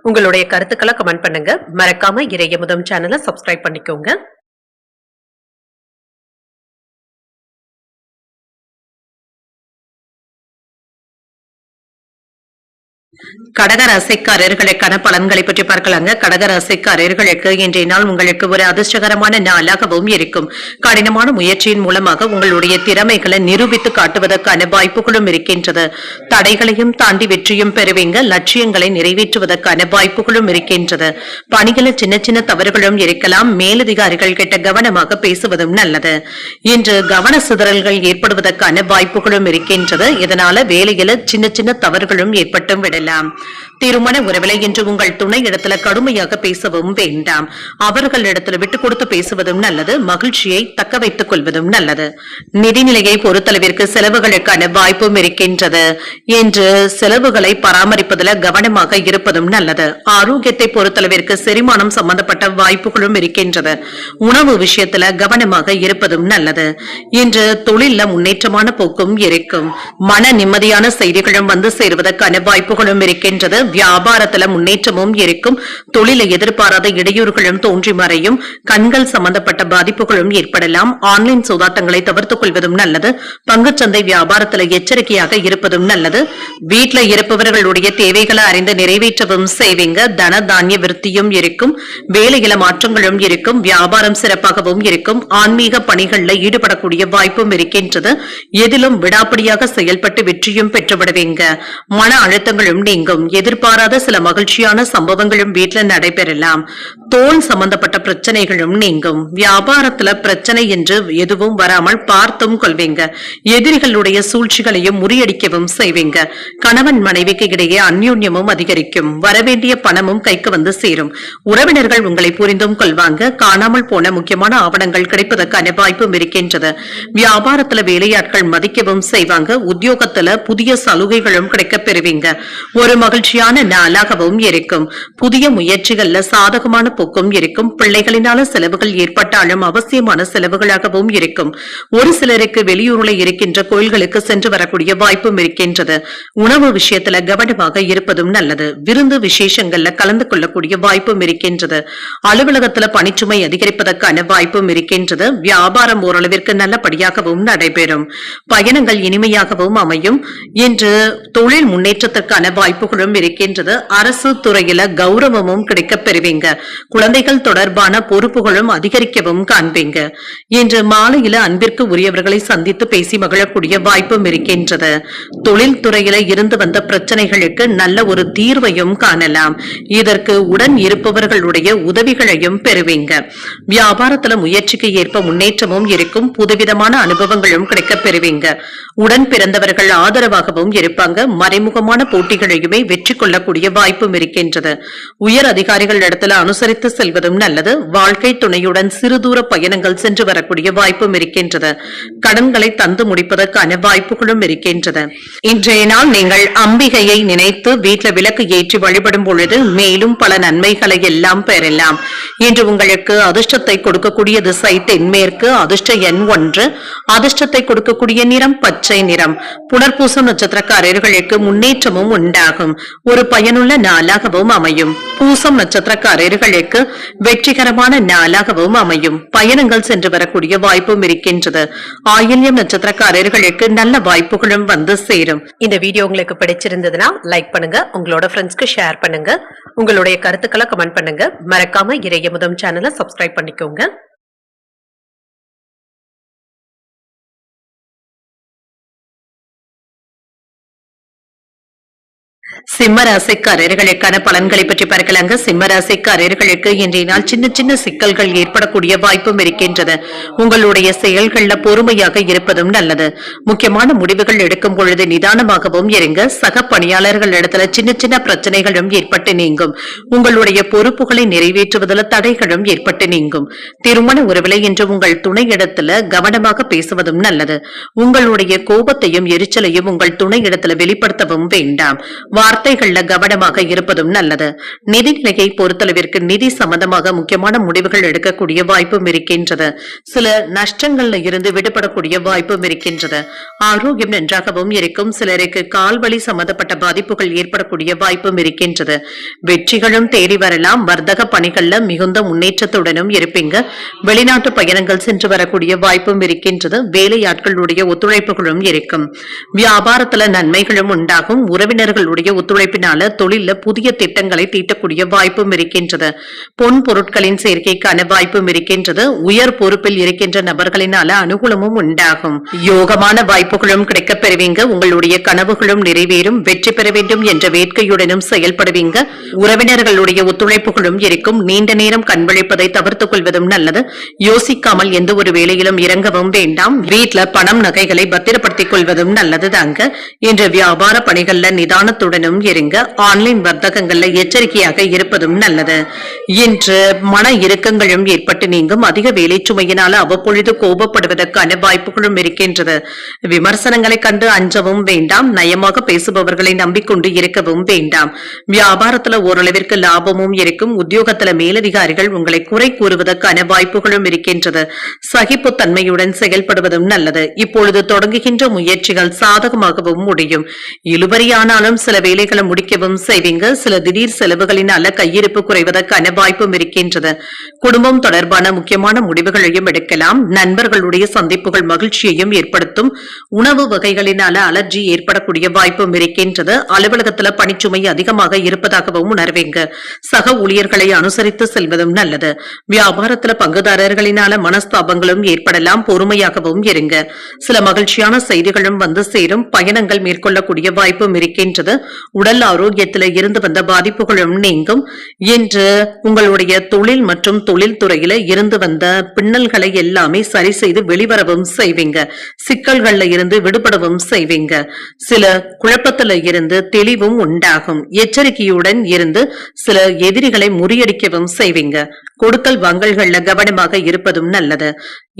உங்களுடைய கருத்துக்களை கமெண்ட் பண்ணுங்க. மறக்காம இறையமுதம் சேனலை சப்ஸ்கிரைப் பண்ணிக்கோங்க. கடகராசிக்காரர்களுக்கான பலன்களை பற்றி பார்க்கலாங்க. கடகராசிக்காரர்களுக்கு இன்றைய நாள் உங்களுக்கு ஒரு அதிர்ஷ்டகரமான நாளாகவும் இருக்கும். கடினமான முயற்சியின் மூலமாக உங்களுடைய திறமைகளை நிரூபித்து காட்டுவதற்கான வாய்ப்புகளும் இருக்கின்றது. தடைகளையும் தாண்டி வெற்றியும் பெறுவீங்க. லட்சியங்களை நிறைவேற்றுவதற்கான வாய்ப்புகளும் இருக்கின்றது. பணிகளில் சின்ன சின்ன தவறுகளும் இருக்கலாம். மேலதிகாரிகள் கிட்ட கவனமாக பேசுவதும் நல்லது. இன்று கவன சிதறல்கள் ஏற்படுவதற்கான வாய்ப்புகளும் இருக்கின்றது. இதனால வேலையில சின்ன சின்ன தவறுகளும் ஏற்பட்டும் விடலாம். ஏற்படலாம். திருமண உறவில இன்று உங்கள் துணை இடத்துல கடுமையாக பேசவும் வேண்டாம். அவர்களிடத்துல விட்டு கொடுத்து பேசுவதும் நல்லது. மகிழ்ச்சியை தக்க வைத்துக் கொள்வதும் நல்லது. நிதிநிலையை பொறுத்தளவிற்கு செலவுகளுக்கான வாய்ப்பும் இருக்கின்றது. என்று செலவுகளை பராமரிப்பதில் கவனமாக இருப்பதும் நல்லது. ஆரோக்கியத்தை பொறுத்தளவிற்கு செரிமானம் சம்பந்தப்பட்ட வாய்ப்புகளும் இருக்கின்றது. உணவு விஷயத்துல கவனமாக இருப்பதும் நல்லது. இன்று தொழில முன்னேற்றமான போக்கும் இருக்கும். மன நிம்மதியான செய்திகளும் வந்து சேருவதற்கான வாய்ப்புகளும் இருக்கின்றது. வியாபாரத்துல முன்னேற்றமும் இருக்கும். தொழிலை எதிர்பாராத இடையூறுகளும் தோன்றி மறையும். கண்கள் சம்பந்தப்பட்ட பாதிப்புகளும் ஏற்படலாம். ஆன்லைன் சூதாட்டங்களை தவிர்த்துக் கொள்வதும் நல்லது. பங்குச்சந்தை வியாபாரத்துல எச்சரிக்கையாக இருப்பதும் நல்லது. வீட்டுல இருப்பவர்களுடைய தேவைகளை அறிந்து நிறைவேற்றவும் செய்வீங்க. தன தானிய விருத்தியும் இருக்கும். வேலையில மாற்றங்களும் இருக்கும். வியாபாரம் சிறப்பாகவும் இருக்கும். ஆன்மீக பணிகள்ல ஈடுபடக்கூடிய வாய்ப்பும் இருக்கின்றது. எதிலும் விடாப்பிடியாக செயல்பட்டு வெற்றியும் பெற்றுவிடுவீங்க. மன அழுத்தங்களும் நீங்கும். எதிர்பாராத சில மகிழ்ச்சியான சம்பவங்களும் வீட்டுல நடைபெறலாம். தோல் சம்பந்தப்பட்ட பிரச்சனைகளும் நீங்கும். வியாபாரத்துல பிரச்சனை என்று எதுவும் வராமல் பார்த்தும் கொள்வீங்க. எதிரிகளுடைய சூழ்ச்சிகளையும் முறியடிக்கவும் செய்வீங்க. கணவன் மனைவிக்கு இடையே அந்யோன்யமும் அதிகரிக்கும். வரவேண்டிய பணமும் கைக்கு வந்து சேரும். உறவினர்கள் உங்களை புரிந்தும் கொள்வாங்க. காணாமல் போன முக்கியமான ஆவணங்கள் கிடைப்பதற்கான வாய்ப்பும் இருக்கின்றது. வியாபாரத்துல வேலையாட்கள் மதிக்கவும் செய்வாங்க. உத்தியோகத்துல புதிய சலுகைகளும் கிடைக்கப் பெறுவீங்க. ஒரு மகிழ்ச்சியான நாளாகவும் இருக்கும். புதிய முயற்சிகள்ல சாதகமான போக்கும் இருக்கும். பிள்ளைகளினால செலவுகள் ஏற்பட்டாலும் அவசியமான செலவுகளாகவும் இருக்கும். ஒரு சிலருக்கு வெளியூர்ல இருக்கின்ற கோயில்களுக்கு சென்று வரக்கூடிய வாய்ப்பும் இருக்கின்றது. உணவு விஷயத்துல கவனமாக இருப்பதும் நல்லது. விருந்து விசேஷங்கள்ல கலந்து கொள்ளக்கூடிய வாய்ப்பும் இருக்கின்றது. அலுவலகத்துல பணிச்சுமை அதிகரிப்பதற்கான வாய்ப்பும் இருக்கின்றது. வியாபாரம் ஓரளவிற்கு நல்லபடியாகவும் நடைபெறும். பயணங்கள் இனிமையாகவும் அமையும். இன்று தொழில் முன்னேற்றத்திற்கான வாய்ப்புகளும் இருக்கின்றது. அரசு துறையில கௌரவமும் கிடைக்கப் பெறுவீங்க. குழந்தைகள் தொடர்பான பொறுப்புகளும் அதிகரிக்கவும் காண்பீங்க. இன்று மாலையில அன்பிற்கு உரியவர்களை சந்தித்து பேசி மகிழக்கூடிய வாய்ப்பும் இருக்கின்றது. தொழில் துறையில இருந்து வந்த பிரச்சனைகளுக்கு நல்ல ஒரு தீர்வையும் காணலாம். இதற்கு உடன் இருப்பவர்களுடைய உதவிகளையும் பெறுவீங்க. வியாபாரத்துல முயற்சிக்கு ஏற்ப முன்னேற்றமும் இருக்கும். புதுவிதமான அனுபவங்களும் கிடைக்கப் பெறுவீங்க. உடன் பிறந்தவர்கள் ஆதரவாகவும் இருப்பாங்க. மறைமுகமான போட்டிகளையுமே வெற்றி கொள்ளக்கூடிய வாய்ப்பும் இருக்கின்றது. உயர் அதிகாரிகள் இடத்துல அனுசரித்து செல்வதும் நல்லது. வாழ்க்கை துணையுடன் சிறு தூர பயணங்கள் சென்று வரக்கூடிய வாய்ப்பும் இருக்கின்றது. கடன்களை தந்து முடிப்பதற்கான வாய்ப்புகளும் இருக்கின்றது. இன்றைய நாள் நீங்கள் அம்பிகையை நினைத்து வீட்டில் விளக்கு ஏற்றி வழிபடும் பொழுது மேலும் பல நன்மைகளை எல்லாம் பெறலாம். இன்று உங்களுக்கு அதிர்ஷ்டத்தை கொடுக்கக்கூடிய திசை தென்மேற்கு. அதிர்ஷ்ட எண் 1. அதிர்ஷ்டத்தை கொடுக்கக்கூடிய நிறம் பச்சை நிறம். புனர்பூசம் நட்சத்திரக்காரர்களுக்கு முன்னேற்றமும் உண்டாகும். ஒரு பயனுள்ள நாளாகவும் அமையும். பூசம் நட்சத்திரக்காரர்களுக்கு வெற்றிகரமான நாளாகவும் அமையும். பயணங்கள் சென்று வரக்கூடிய வாய்ப்பும் இருக்கின்றது. ஆயில்யம் நட்சத்திரக்காரர்களுக்கு நல்ல வாய்ப்புகளும் வந்து சேரும். இந்த வீடியோ உங்களுக்கு பிடிச்சிருந்ததுன்னா லைக் பண்ணுங்க. உங்களோட ஃப்ரெண்ட்ஸ்க்கு ஷேர் பண்ணுங்க. உங்களுடைய கருத்துக்களை கமெண்ட் பண்ணுங்க. மறக்காம இறையமுதம் சேனலை சப்ஸ்கிரைப் பண்ணிக்கோங்க. சிம்மராசிக்காரர்களுக்கான பலன்களை பற்றி பார்க்கலாங்க. சிம்மராசிக்காரர்களுக்கு இன்றைய நாள் சின்ன சின்ன சிக்கல்கள் ஏற்படக்கூடிய வாய்ப்பும் இருக்கின்றது. உங்களுடைய செயல்கள்ல பொறுமையாக இருப்பதும் நல்லது. முக்கியமான முடிவுகள் எடுக்கும் பொழுது நிதானமாகவும் இருங்க. சக பணியாளர்கள் இடத்துல சின்ன சின்ன பிரச்சனைகளும் ஏற்பட்டு நீங்கும். உங்களுடைய பொறுப்புகளை நிறைவேற்றுவதில் தடைகளும் ஏற்பட்டு நீங்கும். திருமண உறவிலை இன்று உங்கள் துணை இடத்துல கவனமாக பேசுவதும் நல்லது. உங்களுடைய கோபத்தையும் எரிச்சலையும் உங்கள் துணை இடத்துல வெளிப்படுத்தவும் வேண்டாம். வார்த்தைகள்ல கவனமாக இருப்பதும் நல்லது. நிதிநிலையை பொறுத்தளவிற்கு நிதி சம்பந்தமாக முக்கியமான முடிவுகள் எடுக்கக்கூடிய வாய்ப்பும் இருக்கின்றது. சில நஷ்டங்கள்ல இருந்து விடுபடக்கூடிய வாய்ப்பும் இருக்கின்றது. ஆரோக்கியம் நன்றாகவும் இருக்கும். சிலருக்கு கால்வலி சம்பந்தப்பட்ட பாதிப்புகள் ஏற்படக்கூடிய வாய்ப்பும் இருக்கின்றது. வெற்றிகளும் தேடி வரலாம். வர்த்தக பணிகள்ல மிகுந்த முன்னேற்றத்துடனும் இருப்பீங்க. வெளிநாட்டு பயணங்கள் சென்று வரக்கூடிய வாய்ப்பும் இருக்கின்றது. வேலையாட்களுடைய ஒத்துழைப்புகளும் இருக்கும். வியாபாரத்துல நன்மைகளும் உண்டாகும். உறவினர்களுடைய ஒத்துழைப்பினால தொழில புதிய திட்டங்களை தீட்டக்கூடிய வாய்ப்பும் இருக்கின்றது. பொன் பொருட்களின் சேர்க்கைக்கான வாய்ப்பும் இருக்கின்றது. உயர் பொறுப்பில் இருக்கின்ற நபர்களினால அனுகூலமும் உண்டாகும். யோகமான வாய்ப்புகளும் கிடைக்கப் பெறுவீங்க. உங்களுடைய கனவுகளும் நிறைவேறும். வெற்றி பெற வேண்டும் என்ற வேட்கையுடனும் செயல்படுவீங்க. உறவினர்களுடைய ஒத்துழைப்புகளும் இருக்கும். நீண்ட நேரம் கண்விழிப்பதை தவிர்த்துக் கொள்வதும் நல்லது. யோசிக்காமல் எந்த ஒரு வேலையிலும் இறங்கவும் வேண்டாம். வீட்டுல பணம் நகைகளை பத்திரப்படுத்திக் கொள்வதும் நல்லது தாங்க. என்ற வியாபார பணிகள்ல நிதானத்துடனும் இருங்க. ஆன்லைன் வர்த்தகங்கள்ல எச்சரிக்கையாக இருப்பதும் நல்லது. இன்று மன இறுக்கங்களும் ஏற்பட்டு நீங்கும். அதிக வேலை சுமையினால அவ்வப்பொழுது கோபப்படுவதற்கான வாய்ப்புகளும் இருக்கின்றது. விமர்சனங்களை கண்டு அஞ்சவும் வேண்டாம். நயமாக பேசுபவர்களை நம்பிக்கொண்டு இருக்கவும் வேண்டாம். வியாபாரத்துல ஓரளவிற்கு லாபமும் இருக்கும். உத்தியோகத்துல மேலதிகாரிகள் உங்களை குறை கூறுவதற்கான வாய்ப்புகளும் இருக்கின்றது. சகிப்புத்தன்மையுடன் செயல்படுவதும் நல்லது. இப்பொழுது தொடங்குகின்ற முயற்சிகள் சாதகமாகவும் முடியும். இழுபறியானாலும் சில வேலைகளை முடிக்கவும் செய்வீங்க. சில திடீர் செலவுகளினால கையிருப்பு குறைவதற்கான வாய்ப்பும் இருக்கின்றது. குடும்பம் தொடர்பான முக்கியமான முடிவுகளையும் எடுக்கலாம். நண்பர்களுடைய சந்திப்புகள் மகிழ்ச்சியையும் ஏற்படுத்தும். உணவு வகைகளினால அலர்ஜி ஏற்படக்கூடிய வாய்ப்பும் இருக்கின்றது. அலுவலகத்துல பணிச்சுமை அதிகமாக இருப்பதாகவும் உணர்வீங்க. சக ஊழியர்களை அனுசரித்து செல்வதும் நல்லது. வியாபாரத்துல பங்குதாரர்களினால மனஸ்தாபங்களும் ஏற்படலாம். பொறுமையாகவும் இருங்க. சில மகிழ்ச்சியான செய்திகளும் வந்து சேரும். பயணங்கள் மேற்கொள்ளக்கூடிய வாய்ப்பும் இருக்கின்றது. உடல் ஆரோக்கியத்தில் இருந்து வந்த பாதிப்புகளும் நீங்கும். இன்று உங்களுடைய தொழில் மற்றும் தொழில் துறையில இருந்து வந்த பின்னல்களை எல்லாமே சரி செய்து வெளிவரவும் செய்வீங்க. சிக்கல்கள்ல இருந்து விடுபடவும் செய்வீங்க. சில குழப்பத்துல இருந்து தெளிவும் உண்டாகும். எச்சரிக்கையுடன் இருந்து சில எதிரிகளை முறியடிக்கவும் செய்வீங்க. கொடுக்கல் வாங்கல்கள்ல கவனமாக இருப்பதும் நல்லது.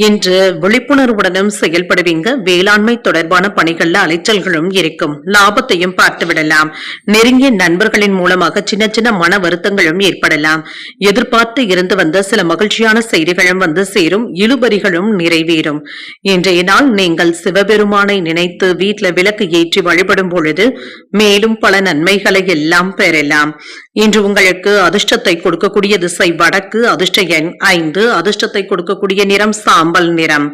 இன்று விழிப்புணர்வுடனும் செயல்படுவீங்க. வேளாண்மை தொடர்பான பணிகள்ல அலைச்சல்களும் இருக்கும். லாபத்தையும் பார்த்து விடலாம். நெருங்கிய நண்பர்களின் மூலமாக சின்ன சின்ன மன வருத்தங்களும் ஏற்படலாம். எதிர்பார்த்து இருந்து வந்த சில மகிழ்ச்சியான செய்திகளும் வந்து சேரும். இழுபறிகளும் நிறைவேறும். இன்றைய நாள் நீங்கள் சிவபெருமானை நினைத்து வீட்டுல விளக்கு ஏற்றி வழிபடும் பொழுது மேலும் பல நன்மைகளை எல்லாம் பெறலாம். இன்று உங்களுக்கு அதிர்ஷ்டத்தை கொடுக்கக்கூடிய திசை வடக்கு. அதிர்ஷ்ட எண் 5. அதிர்ஷ்டத்தை கொடுக்கக்கூடிய நிறம் சாம்பல் நிறம்.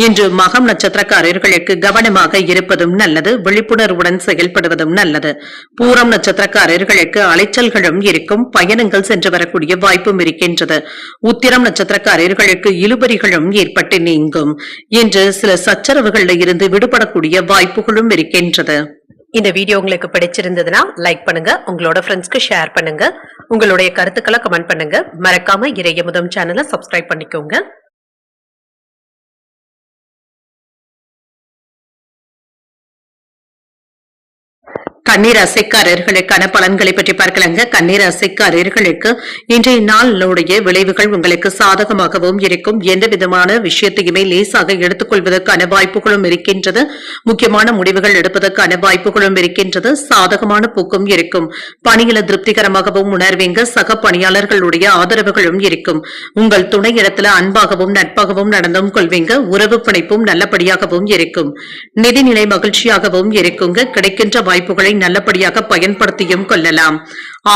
இன்று மகம் நட்சத்திரக்காரர்களுக்கு கவனமாக இருப்பதும் நல்லது. விழிப்புணர்வுடன் செயல்படுவதும் நல்லது. பூரம் நட்சத்திரக்காரர்களுக்கு அலைச்சல்களும் இருக்கும். பயணங்கள் சென்று வரக்கூடிய வாய்ப்பும் இருக்கின்றது. உத்திரம் நட்சத்திரக்காரர்களுக்கு இழுபறிகளும் ஏற்பட்டு நீங்கும். இன்று சில சச்சரவுகள்ல இருந்து விடுபடக்கூடிய வாய்ப்புகளும் இருக்கின்றது. இந்த வீடியோ உங்களுக்கு பிடிச்சிருந்ததுன்னா லைக் பண்ணுங்க. உங்களோட ஃப்ரெண்ட்ஸ்க்கு ஷேர் பண்ணுங்க. உங்களுடைய கருத்துக்களை கமெண்ட் பண்ணுங்க. மறக்காம இறையமுதம் சேனலை சப்ஸ்கிரைப் பண்ணிக்கோங்க. கண்ணீர் அசைக்காரர்களுக்கான பலன்களை பற்றி பார்க்கலாங்க. கண்ணீர் அசைக்காரர்களுக்கு இன்றைய நாளுடைய விளைவுகள் உங்களுக்கு சாதகமாகவும் இருக்கும். எந்த விதமான விஷயத்தையுமே லேசாக எடுத்துக்கொள்வதற்கான வாய்ப்புகளும் இருக்கின்றது. முக்கியமான முடிவுகள் எடுப்பதற்கான வாய்ப்புகளும் இருக்கின்றது. சாதகமான போக்கும் இருக்கும். பணியில திருப்திகரமாகவும் உணர்வீங்க. சக பணியாளர்களுடைய ஆதரவுகளும் இருக்கும். உங்கள் துணை இடத்துல அன்பாகவும் நட்பாகவும் நடந்தும் கொள்வீங்க. உறவு பிணைப்பும் நல்லபடியாகவும் இருக்கும். நிதிநிலை மகிழ்ச்சியாகவும் இருக்குங்க. கிடைக்கின்ற வாய்ப்புகளை நல்லபடியாக பயன்படுத்தியும் கொள்ளலாம்.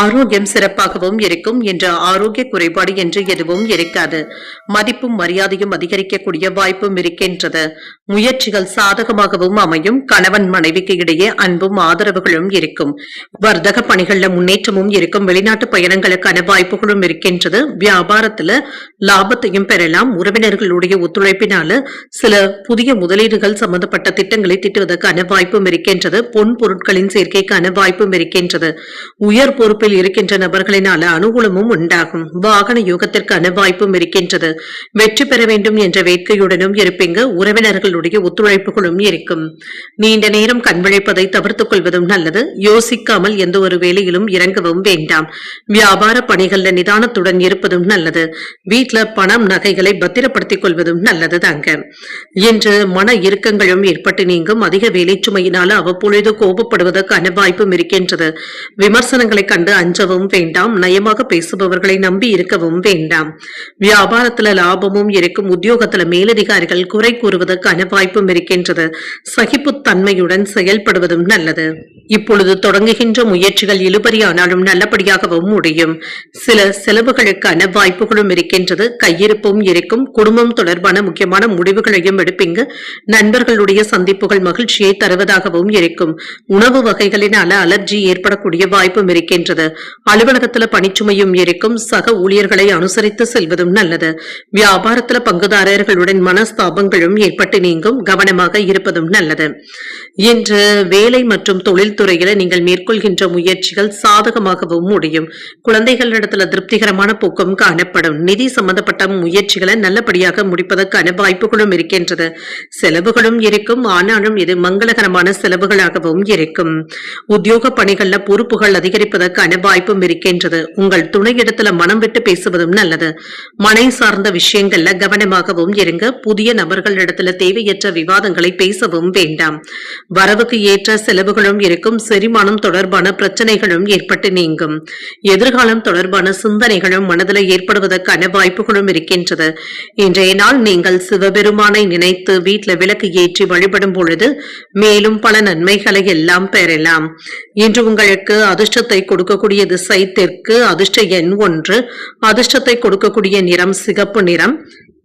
ஆரோக்கியம் சிறப்பாகவும் இருக்கும். என்ற ஆரோக்கிய குறைபாடு என்று எதுவும் இருக்காது. மதிப்பும் மரியாதையும் அதிகரிக்கக்கூடிய வாய்ப்பும் இருக்கின்றது. முயற்சிகள் சாதகமாகவும் அமையும். கணவன் மனைவிக்கு இடையே அன்பும் ஆதரவுகளும் இருக்கும். வர்த்தக பணிகள்ல முன்னேற்றமும் இருக்கும். வெளிநாட்டு பயணங்களுக்கான வாய்ப்புகளும் இருக்கின்றது. வியாபாரத்துல லாபத்தையும் பெறலாம். உறவினர்களுடைய ஒத்துழைப்பினால சில புதிய முதலீடுகள் சம்பந்தப்பட்ட திட்டங்களை திட்டுவதற்கான வாய்ப்பும் இருக்கின்றது. பொன் பொருட்களின் சேர்க்கைக்கான வாய்ப்பும் இருக்கின்றது. உயர் பொறுப்பில் இருக்கின்ற நபர்களினால அனுகூலமும் உண்டாகும். வாகன யோகத்திற்கான வாய்ப்பும் இருக்கின்றது. வெற்றி பெற வேண்டும் என்ற வேட்கையுடனும் இருப்பீங்க. உறவினர்களுடைய ஒத்துழைப்புகளும் இருக்கும். நீண்ட நேரம் கண்விழிப்பதை தவிர்த்துக் கொள்வதும் நல்லது. யோசிக்காமல் எந்த ஒரு வேலையிலும் இறங்கவும் வேண்டாம். வியாபார பணிகள்ல நிதானத்துடன் இருப்பதும் நல்லது. வீட்டுல பணம் நகைகளை பத்திரப்படுத்திக் கொள்வதும் நல்லது தாங்க. இன்று மன இறுக்கங்களும் ஏற்பட்டு நீங்கும். அதிக வேலை சுமையினால அவ்வப்பொழுது கோபப்படுவதற்கான வாய்ப்பும் இருக்கின்றது. விமர்சனங்களை கண்டு அஞ்சவும் வேண்டாம். நயமாக பேசுபவர்களை நம்பி இருக்கவும் வேண்டாம். வியாபாரத்துல லாபமும் இருக்கும். உத்தியோகத்துல மேலதிகாரிகள் குறை கூறுவதற்கான வாய்ப்பும் இருக்கின்றது. சகிப்புத்தன்மையுடன் செயல்படுவதும் நல்லது. இப்பொழுது தொடங்குகின்ற முயற்சிகள் இழுபறியானாலும் நல்லபடியாகவும் முடியும். சில செலவுகளுக்கான வாய்ப்புகளும் இருக்கின்றது. கையிருப்பும் இருக்கும். குடும்பம் தொடர்பான முக்கியமான முடிவுகளையும் எடுப்பீங்க. நண்பர்களுடைய சந்திப்புகள் மகிழ்ச்சியை தருவதாகவும் இருக்கும். உணவு வகைகளினால அலர்ஜி ஏற்படக்கூடிய வாய்ப்பும் இருக்கின்றது. அலுவலகத்துல பணிச்சுமையும் இருக்கும். சக ஊழியர்களை அனுசரித்து செல்வதும் நல்லது. வியாபாரத்துல பங்குதாரர்களுடன் மனஸ்தாபங்களும் ஏற்பட்டு நீங்கும். கவனமாக இருப்பதும் நல்லது. இன்று வேலை மற்றும் தொழில் துறையில நீங்கள் மேற்கொள்ள மேற்கொள்கின்ற முயற்சிகள் சாதகமாகவும் முடியும். குழந்தைகளிடத்துல திருப்திகரமான போக்கும் காணப்படும். நிதி சம்பந்தப்பட்ட முயற்சிகளை நல்லபடியாக முடிப்பதற்கான வாய்ப்புகளும் இருக்கின்றது. செலவுகளும் இருக்கும், ஆனாலும் இது மங்களகரமான செலவுகளாகவும் இருக்கும். உத்தியோக பணிகள்ல பொறுப்புகள் அதிகரிப்பதற்கான வாய்ப்பும் இருக்கின்றது. உங்கள் துணையிடத்துல மனம் விட்டு பேசுவதும் நல்லது. மனை சார்ந்த விஷயங்கள்ல கவனமாகவும் இருங்க. புதிய நபர்களிடத்துல தேவையற்ற விவாதங்களை பேசவும் வேண்டாம். வரவுக்கு ஏற்ற செலவுகளும் இருக்கும். செரிமானம் தொடர்பான பிரச்சனைகளும் ஏற்பட்டு நீங்கும். எதிர்காலம் தொடர்பான சிந்தனைகளும் மனதில் ஏற்படுவதற்கான வாய்ப்புகளும் இருக்கின்றது. இன்றைய நாள் நீங்கள் சிவபெருமானை நினைத்து வீட்டில் விளக்கு ஏற்றி வழிபடும் பொழுது மேலும் பல நன்மைகளை எல்லாம் பெறலாம். இன்று உங்களுக்கு அதிர்ஷ்டத்தை கொடுக்கக்கூடிய திசை தெற்கு, அதிர்ஷ்ட எண் 1, அதிர்ஷ்டத்தை கொடுக்கக்கூடிய நிறம் சிகப்பு நிறம்.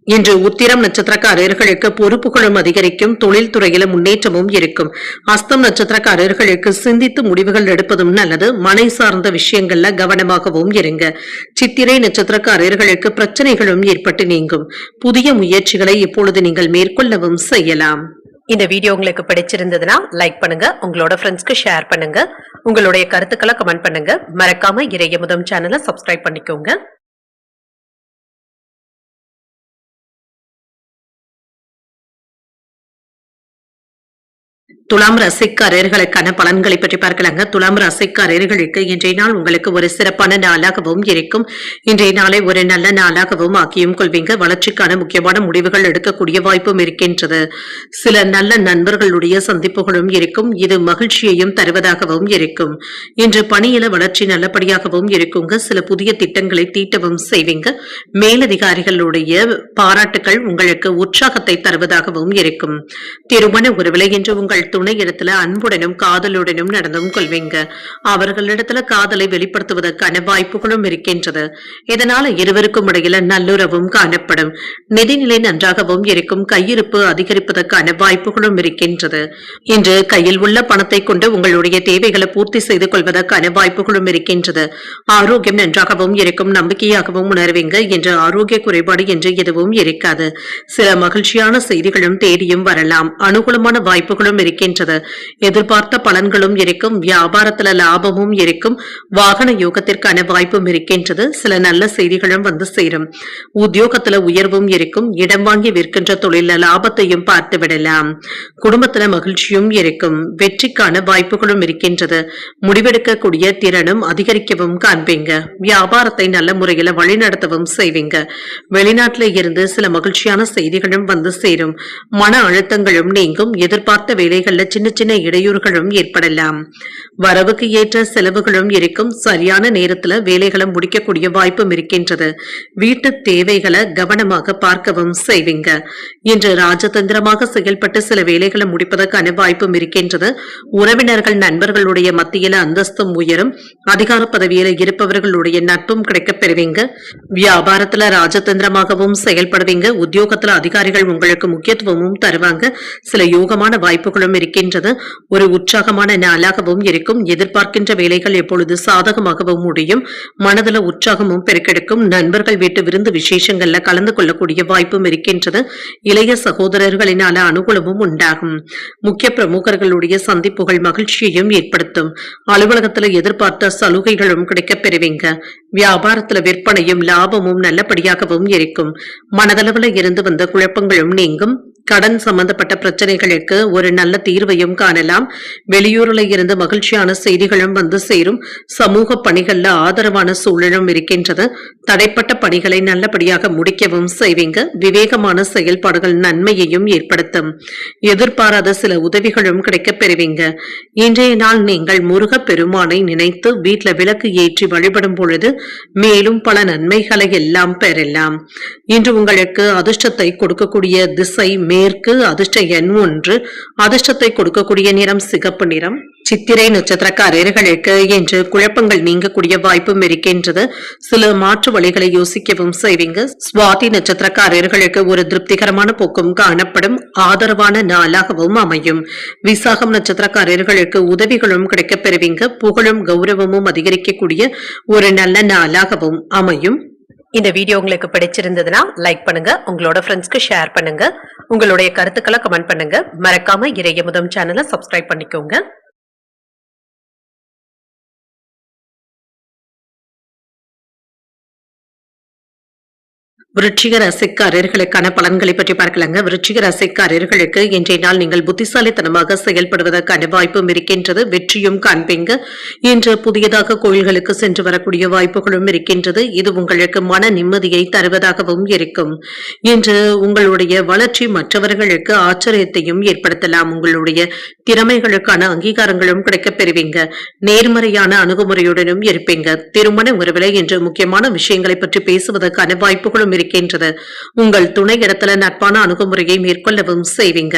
இன்று உத்திரம் நட்சத்திரக்காரர்களுக்கு பொறுப்புகளும் அதிகரிக்கும். தொழில் துறையில முன்னேற்றமும் இருக்கும். அஸ்தம் நட்சத்திரக்காரர்களுக்கு சிந்தித்து முடிவுகள் எடுப்பதும் நல்லது. மனை சார்ந்த விஷயங்கள்ல கவனமாகவும் இருங்க. சித்திரை நட்சத்திரக்காரர்களுக்கு பிரச்சனைகளும் ஏற்பட்டு நீங்கும். புதிய முயற்சிகளை இப்பொழுது நீங்கள் மேற்கொள்ளவும் செய்யலாம். இந்த வீடியோ உங்களுக்கு பிடிச்சிருந்ததுன்னா லைக் பண்ணுங்க, உங்களோட ஃப்ரெண்ட்ஸ்க்கு ஷேர் பண்ணுங்க, உங்களுடைய கருத்துக்களை கமெண்ட் பண்ணுங்க. மறக்காம இறையமுதம் சேனலை சப்ஸ்கிரைப் பண்ணிக்கோங்க. துலாம் ராசிக்காரர்களுக்கான பலன்களை பற்றி பார்க்கலாங்க. துலாம் ராசிக்காரர்களுக்கு இன்றைய நாள் உங்களுக்கு ஒரு சிறப்பான நாளாகவும் இருக்கும். இன்றைய நாளை ஒரு நல்ல நாளாகவும் ஆக்கியும் கொள்வீங்க. வளர்ச்சிக்கான முக்கியமான முடிவுகள் எடுக்கக்கூடிய வாய்ப்பும் இருக்கின்றது. சில நல்ல நண்பர்களுடைய சந்திப்புகளும் இருக்கும். இது மகிழ்ச்சியையும் தருவதாகவும் இருக்கும். இன்று பணியில வளர்ச்சி நல்லபடியாகவும் இருக்குங்க. சில புதிய திட்டங்களை தீட்டவும் செய்வீங்க. மேலதிகாரிகளுடைய பாராட்டுகள் உங்களுக்கு உற்சாகத்தை தருவதாகவும் இருக்கும். திருமண உறவில் இன்று உங்கள் துணை இடத்துல அன்புடனும் காதலுடனும் நடந்தும் கொள்வீங்க. அவர்களிடத்துல காதலை வெளிப்படுத்துவதற்கான வாய்ப்புகளும் இருக்கின்றது. இதனால இருவருக்கும் இடையில நல்லுறவும் காணப்படும். நிதிநிலை நன்றாகவும் இருக்கும். கையிருப்பு அதிகரிப்பதற்கான வாய்ப்புகளும் இருக்கின்றது. இன்று கையில் உள்ள பணத்தை கொண்டு உங்களுடைய தேவைகளை பூர்த்தி செய்து கொள்வதற்கான வாய்ப்புகளும் இருக்கின்றது. ஆரோக்கியம் நன்றாகவும் இருக்கும். நம்பிக்கையாகவும் உணர்வீங்க. இன்று ஆரோக்கிய குறைபாடு என்று எதுவும் இருக்காது. சில மகிழ்ச்சியான செய்திகளும் தேடியும் வரலாம். அனுகூலமான வாய்ப்புகளும் இருக்கின்றது. எதிர்பார்த்த பலன்களும் இருக்கும். வியாபாரத்துல லாபமும் இருக்கும். வாகன யோகத்திற்கான வாய்ப்பும் இருக்கின்றது. சில நல்ல செய்திகளும் வந்து சேரும். உத்தியோகத்துல உயர்வும் இருக்கும். இடம் வாங்கி விற்கின்ற தொழில லாபத்தையும் பார்த்து விடலாம். குடும்பத்துல மகிழ்ச்சியும் இருக்கும். வெற்றிக்கான வாய்ப்புகளும் இருக்கின்றது. முடிவெடுக்கக்கூடிய திறனும் அதிகரிக்கவும் காண்பீங்க. வியாபாரத்தை நல்ல முறையில வழிநடத்தவும் செய்வீங்க. வெளிநாட்டில இருந்து சில மகிழ்ச்சியான செய்திகளும் வந்து சேரும். மன அழுத்தங்களும் நீங்கும். எதிர்பார்த்த வேலைகள்ல சின்ன சின்ன இடையூறுகளும் ஏற்படலாம். வரவுக்கு ஏற்ற செலவுகளும் இருக்கும். சரியான நேரத்துல வேலைகளை முடிக்கக்கூடிய வாய்ப்பும் இருக்கின்றது. வீட்டு தேவைகளை கவனமாக பார்க்கவும் செய்வீங்க. இன்று ராஜதந்திரமாக செயல்பட்டு சில வேலைகளை முடிப்பதற்கான வாய்ப்பும் இருக்கின்றது. உறவினர்கள் நண்பர்களுடைய மத்தியில அந்தஸ்தும் உயரும். அதிகார பதவியில இருப்பவர்களுடைய நட்பும் கிடைக்கப் பெறுவீங்க. வியாபாரத்துல ராஜதந்திரமாகவும் செயல்படுவீங்க. உத்தியோகத்துல அதிகாரிகள் உங்களுக்கு முக்கியத்துவமும் தருவாங்க. சில யோகமான வாய்ப்புகளும் இருக்கின்றது. ஒரு உற்சாகமான நாளாகவும் இருக்கும். எதிர்பார்க்கின்ற வேலைகள் எப்பொழுது சாதகமாகவும் முடியும். மனதில் உற்சாகமும் பெருக்கெடுக்கும். நண்பர்கள் வீட்டு விருந்து விசேஷங்கள்ல கலந்து கொள்ளக்கூடிய வாய்ப்பும் இருக்கின்றது. இளைய சகோதரர்களினால அனுகூலமும் உண்டாகும். முக்கிய பிரமுகர்களுடைய சந்திப்புகள் மகிழ்ச்சியையும் ஏற்படுத்தும். அலுவலகத்துல எதிர்பார்த்த சலுகைகளும் கிடைக்கப் பெறுவீங்க. வியாபாரத்துல விற்பனையும் லாபமும் நல்லபடியாகவும் இருக்கும். மனதளவுல இருந்து வந்த குழப்பங்களும் நீங்கும். கடன் சம்பந்தப்பட்ட பிரச்சனைகளுக்கு ஒரு நல்ல தீர்வையும் காணலாம். வெளியூர்ல இருந்து மகிழ்ச்சியான செய்திகளும் வந்து சேரும். சமூக பணிகள்ல ஆதரவான சூழலும் இருக்கின்றது. தடைப்பட்ட பணிகளை நல்லபடியாக முடிக்கவும் செய்வீங்க. விவேகமான செயல்பாடுகள் நன்மையையும் ஏற்படுத்தும். எதிர்பாராத சில உதவிகளும் கிடைக்கப் பெறுவீங்க. இன்றைய நாள் நீங்கள் முருக பெருமானை நினைத்து வீட்டுல விளக்கு ஏற்றி வழிபடும் பொழுது மேலும் பல நன்மைகளை எல்லாம் பெறலாம். இன்று உங்களுக்கு அதிர்ஷ்டத்தை கொடுக்கக்கூடிய திசை மேற்கு, அதிர்ஷ்ட எண் 1, அதிர்ஷ்டத்தை கொடுக்கக்கூடிய நிறம் சிகப்பு நிறம். சித்திரை நட்சத்திரக்காரர்களுக்கு இன்று குழப்பங்கள் நீங்கக்கூடிய வாய்ப்பும் இருக்கின்றது. சில மாற்று வழிகளை யோசிக்கவும் செய்வீங்க. சுவாதி நட்சத்திரக்காரர்களுக்கு ஒரு திருப்திகரமான போக்கும் காணப்படும். ஆதரவான நாளாகவும் அமையும். விசாகம் நட்சத்திரக்காரர்களுக்கு உதவிகளும் கிடைக்கப் பெறுவீங்க. புகழும் கௌரவமும் அதிகரிக்கக்கூடிய ஒரு நல்ல நாளாகவும் அமையும். இந்த வீடியோ உங்களுக்கு பிடிச்சிருந்ததுன்னா லைக் பண்ணுங்க, உங்களோட ஃப்ரெண்ட்ஸ்க்கு ஷேர் பண்ணுங்க, உங்களுடைய கருத்துக்களை கமெண்ட் பண்ணுங்க. மறக்காம இறையமுதம் சேனலை சப்ஸ்கிரைப் பண்ணிக்கோங்க. விருச்சிக ராசிக்காரர்களுக்கான பலன்களை பற்றி பார்க்கலாங்க. விருச்சிக ராசிக்காரர்களுக்கு இன்றைய நாள் நீங்கள் புத்திசாலித்தனமாக செயல்படுவதற்கான வாய்ப்பும் இருக்கின்றது. வெற்றியும் காண்பீங்க. இன்று புதியதாக கோயில்களுக்கு சென்று வரக்கூடிய வாய்ப்புகளும் இருக்கின்றது. இது உங்களுக்கு மன நிம்மதியை தருவதாகவும் இருக்கும். இன்று உங்களுடைய வளர்ச்சி மற்றவர்களுக்கு ஆச்சரியத்தையும் ஏற்படுத்தலாம். உங்களுடைய திறமைகளுக்கான அங்கீகாரங்களும் கிடைக்கப் பெறுவீங்க. நேர்மறையான அணுகுமுறையுடனும் இருப்பீங்க. திருமண உறவில இன்று முக்கியமான விஷயங்களை பற்றி பேசுவதற்கான வாய்ப்புகளும் இருக்கின்றது. உங்கள் துணை இடத்துல நட்பான அணுகுமுறையை மேற்கொள்ளவும் செய்வீங்க.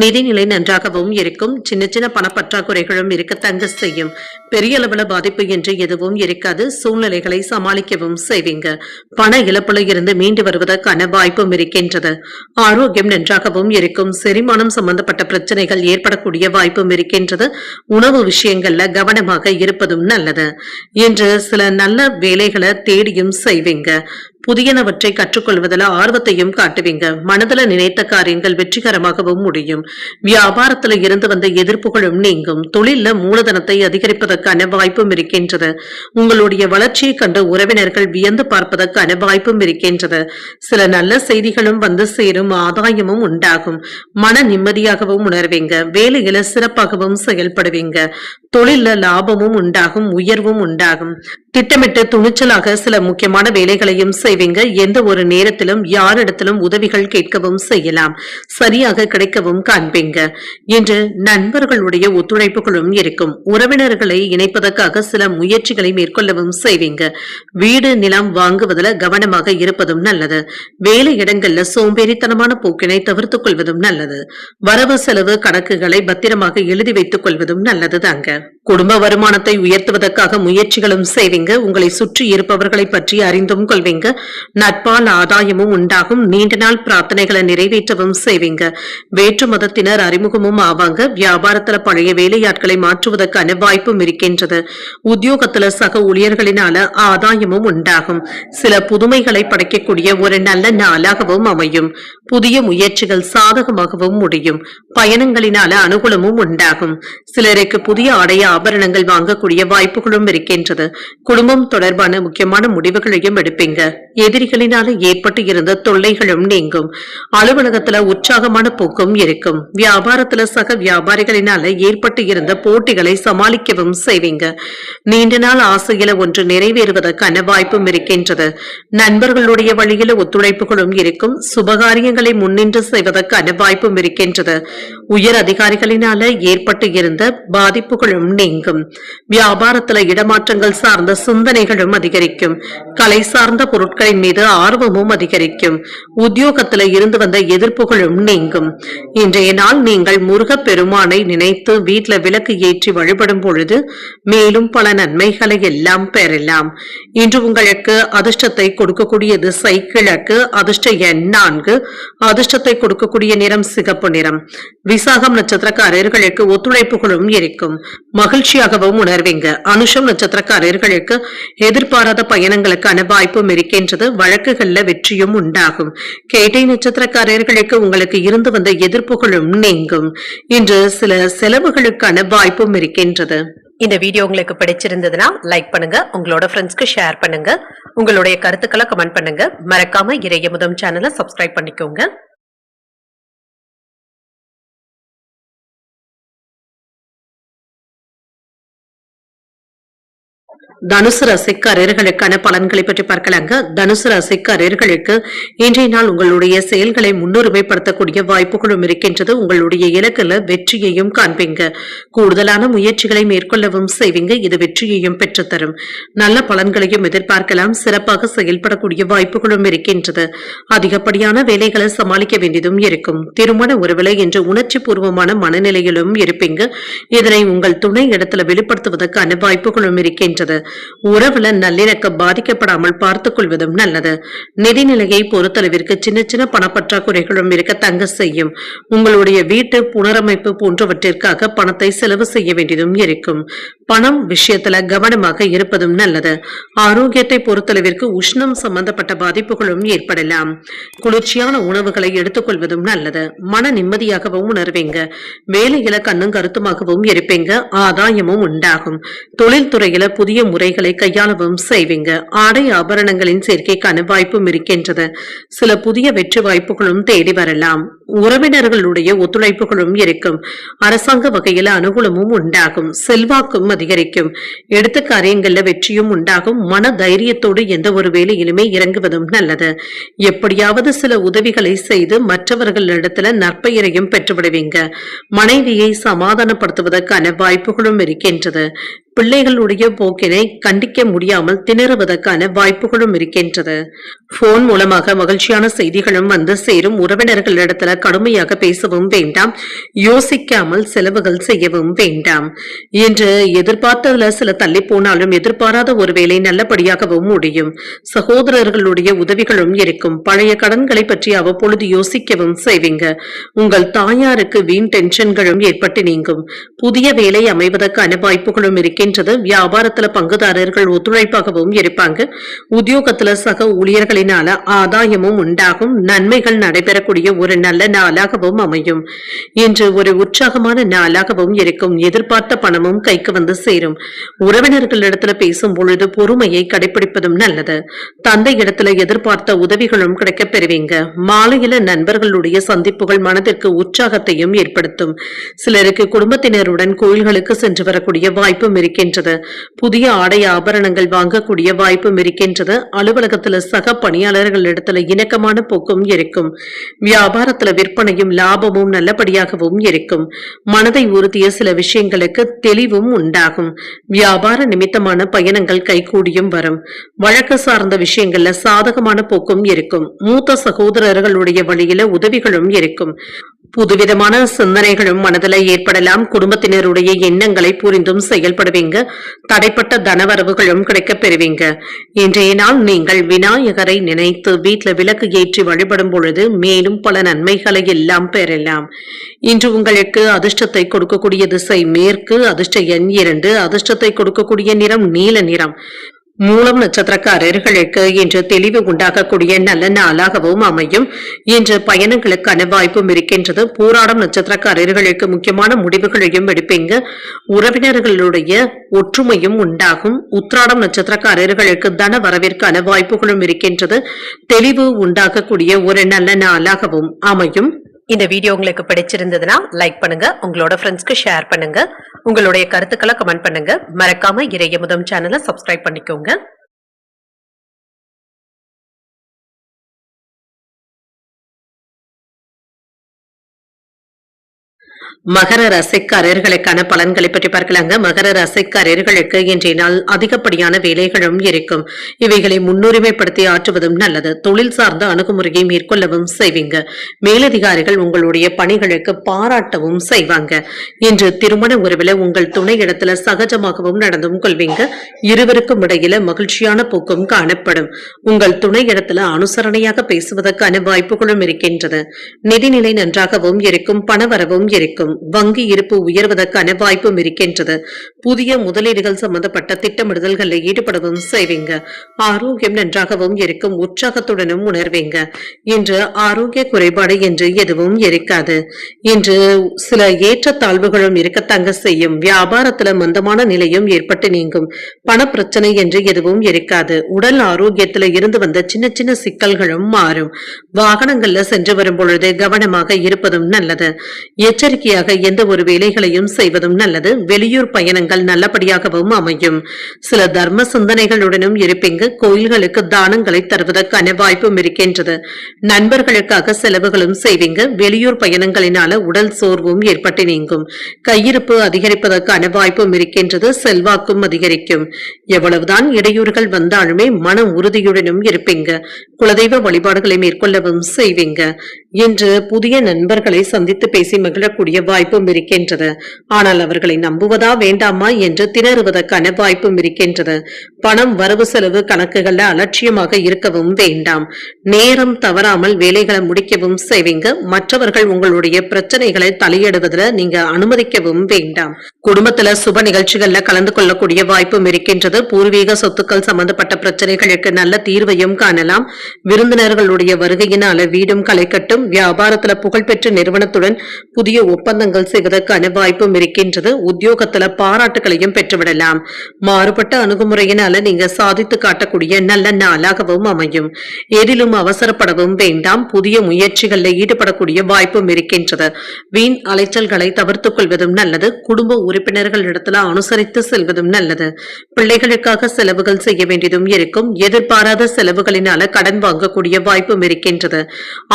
நிதிநிலை நன்றாகவும் இருக்கும். சின்ன சின்ன பணப்பற்றாக்குறைகளும் இருக்க தங்க செய்யும். பெரிய அளவுல பாதிப்பு என்று எதுவும் இருக்காது. சூழ்நிலைகளை சமாளிக்கவும் செய்வீங்க. பண இழப்புல இருந்து மீண்டு வருவதற்கான வாய்ப்பும் இருக்கின்றது. ஆரோக்கியம் நன்றாகவும் இருக்கும். செரிமானம் சம்பந்தப்பட்ட பிரச்சனைகள் ஏற்படக்கூடிய வாய்ப்பும் இருக்கின்றது. உணவு விஷயங்கள்ல கவனமாக இருப்பதும் நல்லது. இன்று சில நல்ல வேலைகளை தேடியும் செய்வீங்க. புதியனவற்றை கற்றுக்கொள்வதில் ஆர்வத்தையும் காட்டுவீங்க. மனதில் நினைத்த காரியங்கள் வெற்றிகரமாகவும் முடியும். வியாபாரத்துல இருந்து வந்த எதிர்ப்புகளும் நீங்கும். தொழில மூலதனத்தை அதிகரிப்பதற்கான வாய்ப்பும் இருக்கின்றது. உங்களுடைய வளர்ச்சியை கண்டு உறவினர்கள் வியந்து பார்ப்பதற்கான வாய்ப்பும் இருக்கின்றது. சில நல்ல செய்திகளும் வந்து சேரும். ஆதாயமும் உண்டாகும். மன நிம்மதியாகவும் உணர்வீங்க. வேலையில சிறப்பாகவும் செயல்படுவீங்க. தொழில லாபமும் உண்டாகும். உயர்வும் உண்டாகும். திட்டமிட்டு துணிச்சலாக சில முக்கியமான வேலைகளையும் செய்வீங்க. எந்த ஒரு நேரத்திலும் யாரிடத்திலும் உதவிகள் கேட்கவும் செய்யலாம். சரியாக கிடைக்கவும் காண்பீங்க. இன்று நண்பர்களுடைய ஒத்துழைப்புகளும் இருக்கும். உறவினர்களை இணைப்பதற்காக சில முயற்சிகளை மேற்கொள்ளவும் செய்வீங்க. வீடு நிலம் வாங்குவதில் கவனமாக இருப்பதும் நல்லது. வேலை இடங்கள்ல சோம்பேறித்தனமான போக்கினை தவிர்த்துக் கொள்வதும் நல்லது. வரவு செலவு கணக்குகளை பத்திரமாக எழுதி வைத்துக் கொள்வதும் நல்லது தாங்க. குடும்ப வருமானத்தை உயர்த்துவதற்காக முயற்சிகளும் செய்வீங்க. உங்களை சுற்றி இருப்பவர்களை பற்றி அறிந்தும் கொள்வீங்க. நட்பால் ஆதாயமும் உண்டாகும். நீண்ட நாள் பிரார்த்தனைகளை நிறைவேற்றவும் செய்வீங்க. வேற்று மதத்தினர் அறிமுகமும் ஆவாங்க. வியாபாரத்துல பழைய வேலையாட்களை மாற்றுவதற்கான வாய்ப்பும் இருக்கின்றது. உத்தியோகத்துல சக ஊழியர்களினால ஆதாயமும் உண்டாகும். சில புதுமைகளை படைக்கக்கூடிய ஒரு நல்ல நாளாகவும் அமையும். புதிய முயற்சிகள் சாதகமாகவும் முடியும். பயணங்களினால அனுகூலமும் உண்டாகும். சிலருக்கு புதிய ஆடைய ஆபரணங்கள் வாங்கக்கூடிய வாய்ப்புகளும் இருக்கின்றது. குடும்பம் தொடர்பான முக்கியமான முடிவுகளையும் எடுப்பீங்க. எதிரிகளினால ஏற்பட்டு இருந்த தொல்லைகளும் நீங்கும். அலுவலகத்துல உற்சாகமான போக்கும் இருக்கும். வியாபாரத்துல சக வியாபாரிகளினால ஏற்பட்டு இருந்த போட்டிகளை சமாளிக்கவும் செய்வீங்க. நீண்ட நாள் ஆசையில ஒன்று நிறைவேறுவதற்கான வாய்ப்பும் இருக்கின்றது. நண்பர்களுடைய வழியில ஒத்துழைப்புகளும் இருக்கும். சுபகாரியங்களை முன்னின்று செய்வதற்கான வாய்ப்பும் இருக்கின்றது. உயர் அதிகாரிகளினால ஏற்பட்டு இருந்த பாதிப்புகளும் நீங்கும். வியாபாரத்துல இடமாற்றங்கள் சார்ந்த சிந்தனைகளும் அதிகரிக்கும். கலை சார்ந்த பொருட்களின் மீது ஆர்வமும் அதிகரிக்கும். உத்தியோகத்துல இருந்து வந்த எதிர்ப்புகளும் நீங்கும். இன்றைய நாள் நீங்கள் முருகப் பெருமானை நினைத்து வீட்டுல விளக்கு ஏற்றி வழிபடும் பொழுது மேலும் பல நன்மைகளை எல்லாம் பெறலாம். இன்று உங்களுக்கு அதிர்ஷ்டத்தை கொடுக்கக்கூடிய திசை கிழக்கு. அதிர்ஷ்ட எண் 4. அதிர்ஷ்டத்தை கொடுக்கக்கூடிய நிறம் சிகப்பு நிறம். விசாகம் நட்சத்திரக்காரர்களுக்கு ஒத்துழைப்புகளும் இருக்கும். மகிழ்ச்சியாகவும் உணர்வீங்க. அனுஷம் நட்சத்திரக்காரர்களுக்கு எதிர்பாராத பயணங்களுக்கான வாய்ப்பும் இருக்கின்றது. வழக்குகள்ல வெற்றியும் உண்டாகும். கேட்டை நட்சத்திரக்காரர்களுக்கு உங்களுக்கு இருந்து வந்த எதிர்ப்புகளும் நீங்கும். இன்று சில செலவுகளுக்கான வாய்ப்பும் இருக்கின்றது. இந்த வீடியோ உங்களுக்கு பிடிச்சிருந்ததுன்னா லைக் பண்ணுங்க. உங்களோட ஃப்ரெண்ட்ஸ்க்கு ஷேர் பண்ணுங்க. உங்களுடைய கருத்துக்களை கமெண்ட் பண்ணுங்க. மறக்காம இறையமுதம் சேனலை சப்ஸ்கிரைப் பண்ணிக்கோங்க. தனுசு ராசிக்காரர்களுக்கான பலன்களை பற்றி பார்க்கலாங்க. தனுசு ராசிக்காரர்களுக்கு இன்றைய நாள் உங்களுடைய செயல்களை முன்னுரிமைப்படுத்தக்கூடிய வாய்ப்புகளும் இருக்கின்றது. உங்களுடைய இலக்குல வெற்றியையும் காண்பீங்க. கூடுதலான முயற்சிகளை மேற்கொள்ளவும் செய்வீங்க. இது வெற்றியையும் பெற்றுத்தரும். நல்ல பலன்களையும் எதிர்பார்க்கலாம். சிறப்பாக செயல்படக்கூடிய வாய்ப்புகளும் இருக்கின்றது. அதிகப்படியான வேலைகளை சமாளிக்க வேண்டியதும் இருக்கும். திருமண உறவில இன்று உணர்ச்சி பூர்வமான மனநிலையிலும் இருப்பீங்க. இதனை உங்கள் துணை இடத்துல வெளிப்படுத்துவதற்கான வாய்ப்புகளும் இருக்கின்றது. உறவுல நல்லிணக்கம் பாதிக்கப்படாமல் பார்த்துக் கொள்வதும் நல்லது. நிதிநிலையை பொறுத்தளவிற்கு சின்ன சின்ன பணப்பற்றாக்குறைகளும் இருக்க தங்க செய்யும். உங்களுடைய வீட்டு புனரமைப்பு போன்றவற்றிற்காக பணத்தை செலவு செய்ய வேண்டியதும் இருக்கும். பணம் விஷயத்துல கவனமாக இருப்பதும் நல்லது. ஆரோக்கியத்தை பொறுத்தளவிற்கு உஷ்ணம் சம்பந்தப்பட்ட பாதிப்புகளும் ஏற்படலாம். குளிர்ச்சியான உணவுகளை எடுத்துக்கொள்வதும் நல்லது. மன நிம்மதியாகவும் உணர்வீங்க. வேலையில கண்ணும் கருத்துமாகவும் இருப்பீங்க. ஆதாயமும் உண்டாகும். தொழில்துறையில புதிய புதிய முறைகளை கையாளவும் செய்வீங்க. ஆடை ஆபரணங்களின் சேர்க்கைக்கான வாய்ப்பும் இருக்கின்றது. சில புதிய வெற்றி வாய்ப்புகளும் தேடி வரலாம். உறவினர்களுடைய ஒத்துழைப்புகளும் இருக்கும். அரசாங்க வகையில அனுகூலமும் உண்டாகும். செல்வாக்கும் அதிகரிக்கும். எடுத்த காரியங்கள்ல வெற்றியும் உண்டாகும். மன தைரியத்தோடு எந்த ஒரு வேலையிலுமே இறங்குவதும் நல்லது. எப்படியாவது சில உதவிகளை செய்து மற்றவர்களிடத்துல நற்பெயரையும் பெற்றுவிடுவீங்க. மனைவியை சமாதானப்படுத்துவதற்கான வாய்ப்புகளும் இருக்கின்றது. பிள்ளைகளுடைய போக்கினை கண்டிக்க முடியாமல் திணறுவதற்கான வாய்ப்புகளும் இருக்கின்றது. போன் மூலமாக மகிழ்ச்சியான செய்திகளும் வந்து சேரும். உறவினர்களிடத்துல கடுமையாக பேசவும் வேண்டாம். யோசிக்காமல் செலவுகள் செய்யவும் வேண்டாம். என்று எதிர்பார்த்ததுல சில தள்ளி போனாலும் எதிர்பாராத ஒரு வேலை நல்லபடியாகவும் முடியும். சகோதரர்களுடைய உதவிகளும் இருக்கும். பழைய கடன்களை பற்றி அவ்வப்பொழுது யோசிக்கவும் செய்வீங்க. உங்கள் தாயாருக்கு வீண் டென்ஷன்களும் ஏற்பட்டு நீங்கும். புதிய வேலை அமைவதற்கான வாய்ப்புகளும் இருக்கின்றது. வியாபாரத்துல பங்குதாரர்கள் ஒத்துழைப்பாகவும் இருப்பாங்க. உத்தியோகத்துல சக ஊழியர்களினால ஆதாயமும் உண்டாகும். நன்மைகள் நடைபெறக்கூடிய ஒரு நல்ல நாளாகவும் அமையும். இன்று ஒரு உற்சாகமான நாளாகவும் இருக்கும். எதிர்பார்த்த பணமும் கைக்கு வந்து சேரும். உறவினர்களிடத்துல பேசும் பொழுது பொறுமையை கடைபிடிப்பதும் நல்லது. தந்தை இடத்துல எதிர்பார்த்த உதவிகளும் கிடைக்கப் பெறுவீங்க. மாலையில நண்பர்களுடைய சந்திப்புகள் மனதிற்கு உற்சாகத்தையும் ஏற்படுத்தும். சிலருக்கு குடும்பத்தினருடன் கோயில்களுக்கு சென்று வரக்கூடிய வாய்ப்பும் இருக்கின்றது. புதிய ஆடை ஆபரணங்கள் வாங்கக்கூடிய வாய்ப்பும் இருக்கின்றது. அலுவலகத்துல சக பணியாளர்களிடத்துல இணக்கமான போக்கும் இருக்கும். வியாபாரத்துல விற்பனையும் லாபமும் நல்லபடியாகவும் இருக்கும். மனதை உறுதிய சில விஷயங்களுக்கு தெளிவும் உண்டாகும். வியாபார நிமித்தமான பயணங்கள் கைகூடியும் வரும். வழக்கு சார்ந்த விஷயங்கள்ல சாதகமான போக்கும் இருக்கும். மூத்த சகோதரர்களுடைய வழியில உதவிகளும் இருக்கும். புதுவிதமான சிந்தனைகளும் மனதில் ஏற்படலாம். குடும்பத்தினருடைய எண்ணங்களை புரிந்தும் செயல்படுவீங்க. தடைப்பட்ட தனவரவுகளும் கிடைக்கப் பெறுவீங்க. இன்றைய நாள் நீங்கள் விநாயகரை நினைத்து வீட்டில் விளக்கு ஏற்றி வழிபடும் பொழுது மேலும் பல நன்மைகளை எல்லாம் பெறலாம். இன்று உங்களுக்கு அதிர்ஷ்டத்தை கொடுக்கக்கூடிய திசை மேற்கு. அதிர்ஷ்ட எண் 2. அதிர்ஷ்டத்தை கொடுக்கக்கூடிய நிறம் நீல நிறம். மூலம் நட்சத்திரக்காரர்களுக்கு இன்று தெளிவு உண்டாகக்கூடிய நல்ல நாளாகவும் அமையும். இன்று பயணங்களுக்கான வாய்ப்பும் இருக்கின்றது. போராடும் நட்சத்திரக்காரர்களுக்கு முக்கியமான முடிவுகளையும் எடுப்பீங்க. உறவினர்களுடைய ஒற்றுமையும் உண்டாகும். உத்திராடம் நட்சத்திரக்காரர்களுக்கு தன வரவிற்கான வாய்ப்புகளும் இருக்கின்றது. தெளிவு உண்டாகக்கூடிய ஒரு நல்ல நாளாகவும் அமையும். இந்த வீடியோ உங்களுக்கு பிடிச்சிருந்ததுன்னா லைக் பண்ணுங்க. உங்களோட ஃப்ரெண்ட்ஸ்க்கு ஷேர் பண்ணுங்க. உங்களுடைய கருத்துக்களை கமெண்ட் பண்ணுங்க. மறக்காம இறையமுதம் சேனலை சப்ஸ்கிரைப் பண்ணிக்கோங்க. மகர ராசிக்காரர்களுக்கான பலன்களை பற்றி பார்க்கலாங்க. மகர ராசிக்காரர்களுக்கு இன்றைய நாள் அதிகப்படியான வேலைகளும் இருக்கும். இவைகளை முன்னுரிமைப்படுத்தி ஆற்றுவதும் நல்லது. தொழில் சார்ந்த அணுகுமுறையை மேற்கொள்ளவும் செய்வீங்க. மேலதிகாரிகள் உங்களுடைய பணிகளுக்கு பாராட்டவும் செய்வாங்க. இன்று திருமண உறவில் உங்கள் துணை இடத்துல சகஜமாகவும் நடந்தும் கொள்வீங்க. இருவருக்கும் இடையில மகிழ்ச்சியான போக்கும் காணப்படும். உங்கள் துணை இடத்துல அனுசரணையாக பேசுவதற்கான வாய்ப்புகளும் இருக்கின்றது. நிதிநிலை நன்றாகவும் இருக்கும். பணவரவும் இருக்கும். வங்கி இருப்பு உயர்வதற்கான வாய்ப்பும் இருக்கின்றது. புதிய முதலீடுகள் சம்பந்தப்பட்ட திட்டமிடுதல்களில் ஈடுபடவும் செய்வீங்க. ஆரோக்கியம் நன்றாகவும் இருக்கும். உற்சாகத்துடனும் உணர்வீங்க. இன்று ஆரோக்கிய குறைபாடு என்று எதுவும் இருக்காது. இன்று சில ஏற்றத்தாழ்வுகளும் இருக்கத்தாங்க செய்யும். வியாபாரத்துல மந்தமான நிலையும் ஏற்பட்டு நீங்கும். பண பிரச்சனை என்று எதுவும் இருக்காது. உடல் ஆரோக்கியத்துல இருந்து வந்த சின்ன சின்ன சிக்கல்களும் மாறும். வாகனங்கள்ல சென்று வரும் பொழுது கவனமாக இருப்பதும் நல்லது. எச்சரிக்கையாக எந்த ஒரு வேலைகளையும் செய்வதும் நல்லது. வெளியூர் பயணங்கள் நல்லபடியாகவும் அமையும். சில தர்ம சிந்தனைகளுடனும் இருப்பீங்க. கோயில்களுக்கு தானங்களை தருவதற்கான வாய்ப்பும் இருக்கின்றது. நண்பர்களுக்காக செலவுகளும் செய்வீங்க. வெளியூர் பயணங்களினால உடல் சோர்வும் ஏற்பட்டு நீங்கும். கையிருப்பு அதிகரிப்பதற்கான வாய்ப்பும் இருக்கின்றது. செல்வாக்கும் அதிகரிக்கும். எவ்வளவுதான் இடையூறுகள் வந்தாலுமே மன உறுதியுடனும் இருப்பீங்க. குலதெய்வ வழிபாடுகளை மேற்கொள்ளவும் செய்வீங்க. இன்று புதிய நண்பர்களை சந்தித்து பேசி மகிழக்கூடிய வாய்ப்பும் இருக்கின்றது. ஆனால் அவர்களை நம்புவதா வேண்டாமா என்று திணறுவதற்கான வாய்ப்பும் இருக்கின்றது. பணம் வரவு செலவு கணக்குகள்ல அலட்சியமாக இருக்கவும் வேண்டாம். நேரம் தவறாமல் வேலைகளை முடிக்கவும் செய்வீங்க. மற்றவர்கள் உங்களுடைய பிரச்சனைகளை தலையிடுவதில் நீங்க அனுமதிக்கவும் வேண்டாம். குடும்பத்துல சுப நிகழ்ச்சிகள்ல கலந்து கொள்ளக்கூடிய வாய்ப்பும் இருக்கின்றது. பூர்வீக சொத்துக்கள் சம்பந்தப்பட்ட பிரச்சனைகளுக்கு நல்ல தீர்வையும் காணலாம். விருந்தினர்களுடைய வருகையினால வீடும் களை கட்டும். வியாபாரத்துல புகழ்பெற்ற நிறுவனத்துடன் புதிய ஒப்பந்தம் ஒப்பந்தங்கள் செய்வதற்கான வாய்ப்பும் இருக்கின்றது. உத்தியோகத்துல பாராட்டுகளையும் பெற்றுவிடலாம். மாறுபட்ட அணுகுமுறையினால நீங்க சாதித்து காட்டக்கூடிய நல்ல நாளாகவும் அமையும். எதிலும் அவசரப்படவும் வேண்டாம். புதிய முயற்சிகளில் ஈடுபடக்கூடிய வாய்ப்பும் இருக்கின்றது. வீண் அலைச்சல்களை தவிர்த்துக் கொள்வதும் நல்லது. குடும்ப உறுப்பினர்களிடத்துல அனுசரித்து செல்வதும் நல்லது. பிள்ளைகளுக்காக செலவுகள் செய்ய வேண்டியதும் இருக்கும். எதிர்பாராத செலவுகளினால கடன் வாங்கக்கூடிய வாய்ப்பும் இருக்கின்றது.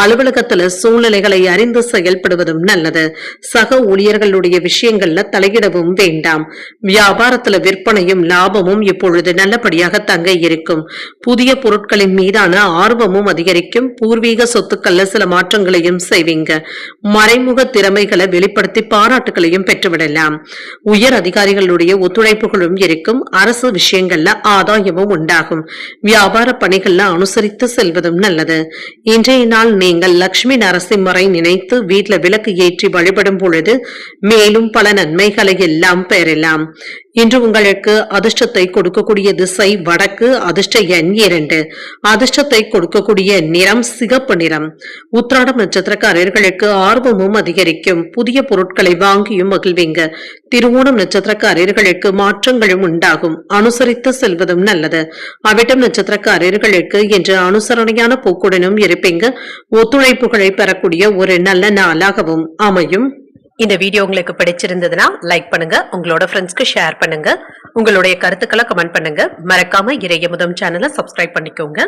அலுவலகத்துல சூழ்நிலைகளை அறிந்து செயல்படுவதும் நல்லது. சக ஊழியர்களுடைய விஷயங்கள்ல தலையிடவும் வேண்டாம். வியாபாரத்துல விற்பனையும் லாபமும் இப்பொழுது நல்லபடியாக தங்க இருக்கும். புதிய பொருட்களின் மீதான ஆர்வமும் அதிகரிக்கும். பூர்வீக சொத்துக்கள்ல சில மாற்றங்களையும் செய்வீங்க. மறைமுக திறமைகளை வெளிப்படுத்தி பாராட்டுகளையும் பெற்றுவிடலாம். உயர் அதிகாரிகளுடைய ஒத்துழைப்புகளும் இருக்கும். அரசு விஷயங்கள்ல ஆதாயமும் உண்டாகும். வியாபார பணிகள்ல அனுசரித்து செல்வதும் நல்லது. இன்றைய நாள் நீங்கள் லட்சுமி நரசிம்மரை நினைத்து வீட்டுல விளக்கு ஏற்றி வழிபடும் பொழுது மேலும் பல நன்மைகளை எல்லாம் பெறலாம். இன்று உங்களுக்கு அதிர்ஷ்டத்தை கொடுக்கக்கூடிய திசை வடக்கு. அதிர்ஷ்ட எண் 2. அதிர்ஷ்டத்தை கொடுக்கக்கூடிய நிறம் சிகப்பு நிறம். உத்திராடம் நட்சத்திரக்காரர்களுக்கு ஆர்வமும் அதிகரிக்கும். புதிய பொருட்களை வாங்கியும் மகிழ்வீங்க. திருவோணம் நட்சத்திரக்காரர்களுக்கு மாற்றங்களும் உண்டாகும். அனுசரித்து செல்வதும் நல்லது. அவிட்டம் நட்சத்திரக்காரர்களுக்கு இன்று அனுசரணையான போக்குடனும் இருப்பீங்க. ஒத்துழைப்புகளை பெறக்கூடிய ஒரு நல்ல நாளாகவும் அமையும். இந்த வீடியோ உங்களுக்கு பிடிச்சிருந்ததுன்னா லைக் பண்ணுங்க, உங்களோட ஃப்ரெண்ட்ஸ்க்கு ஷேர் பண்ணுங்க, உங்களுடைய கருத்துக்களை கமெண்ட் பண்ணுங்க. மறக்காம இறையமுதம் சேனலை சப்ஸ்கிரைப் பண்ணிக்கோங்க.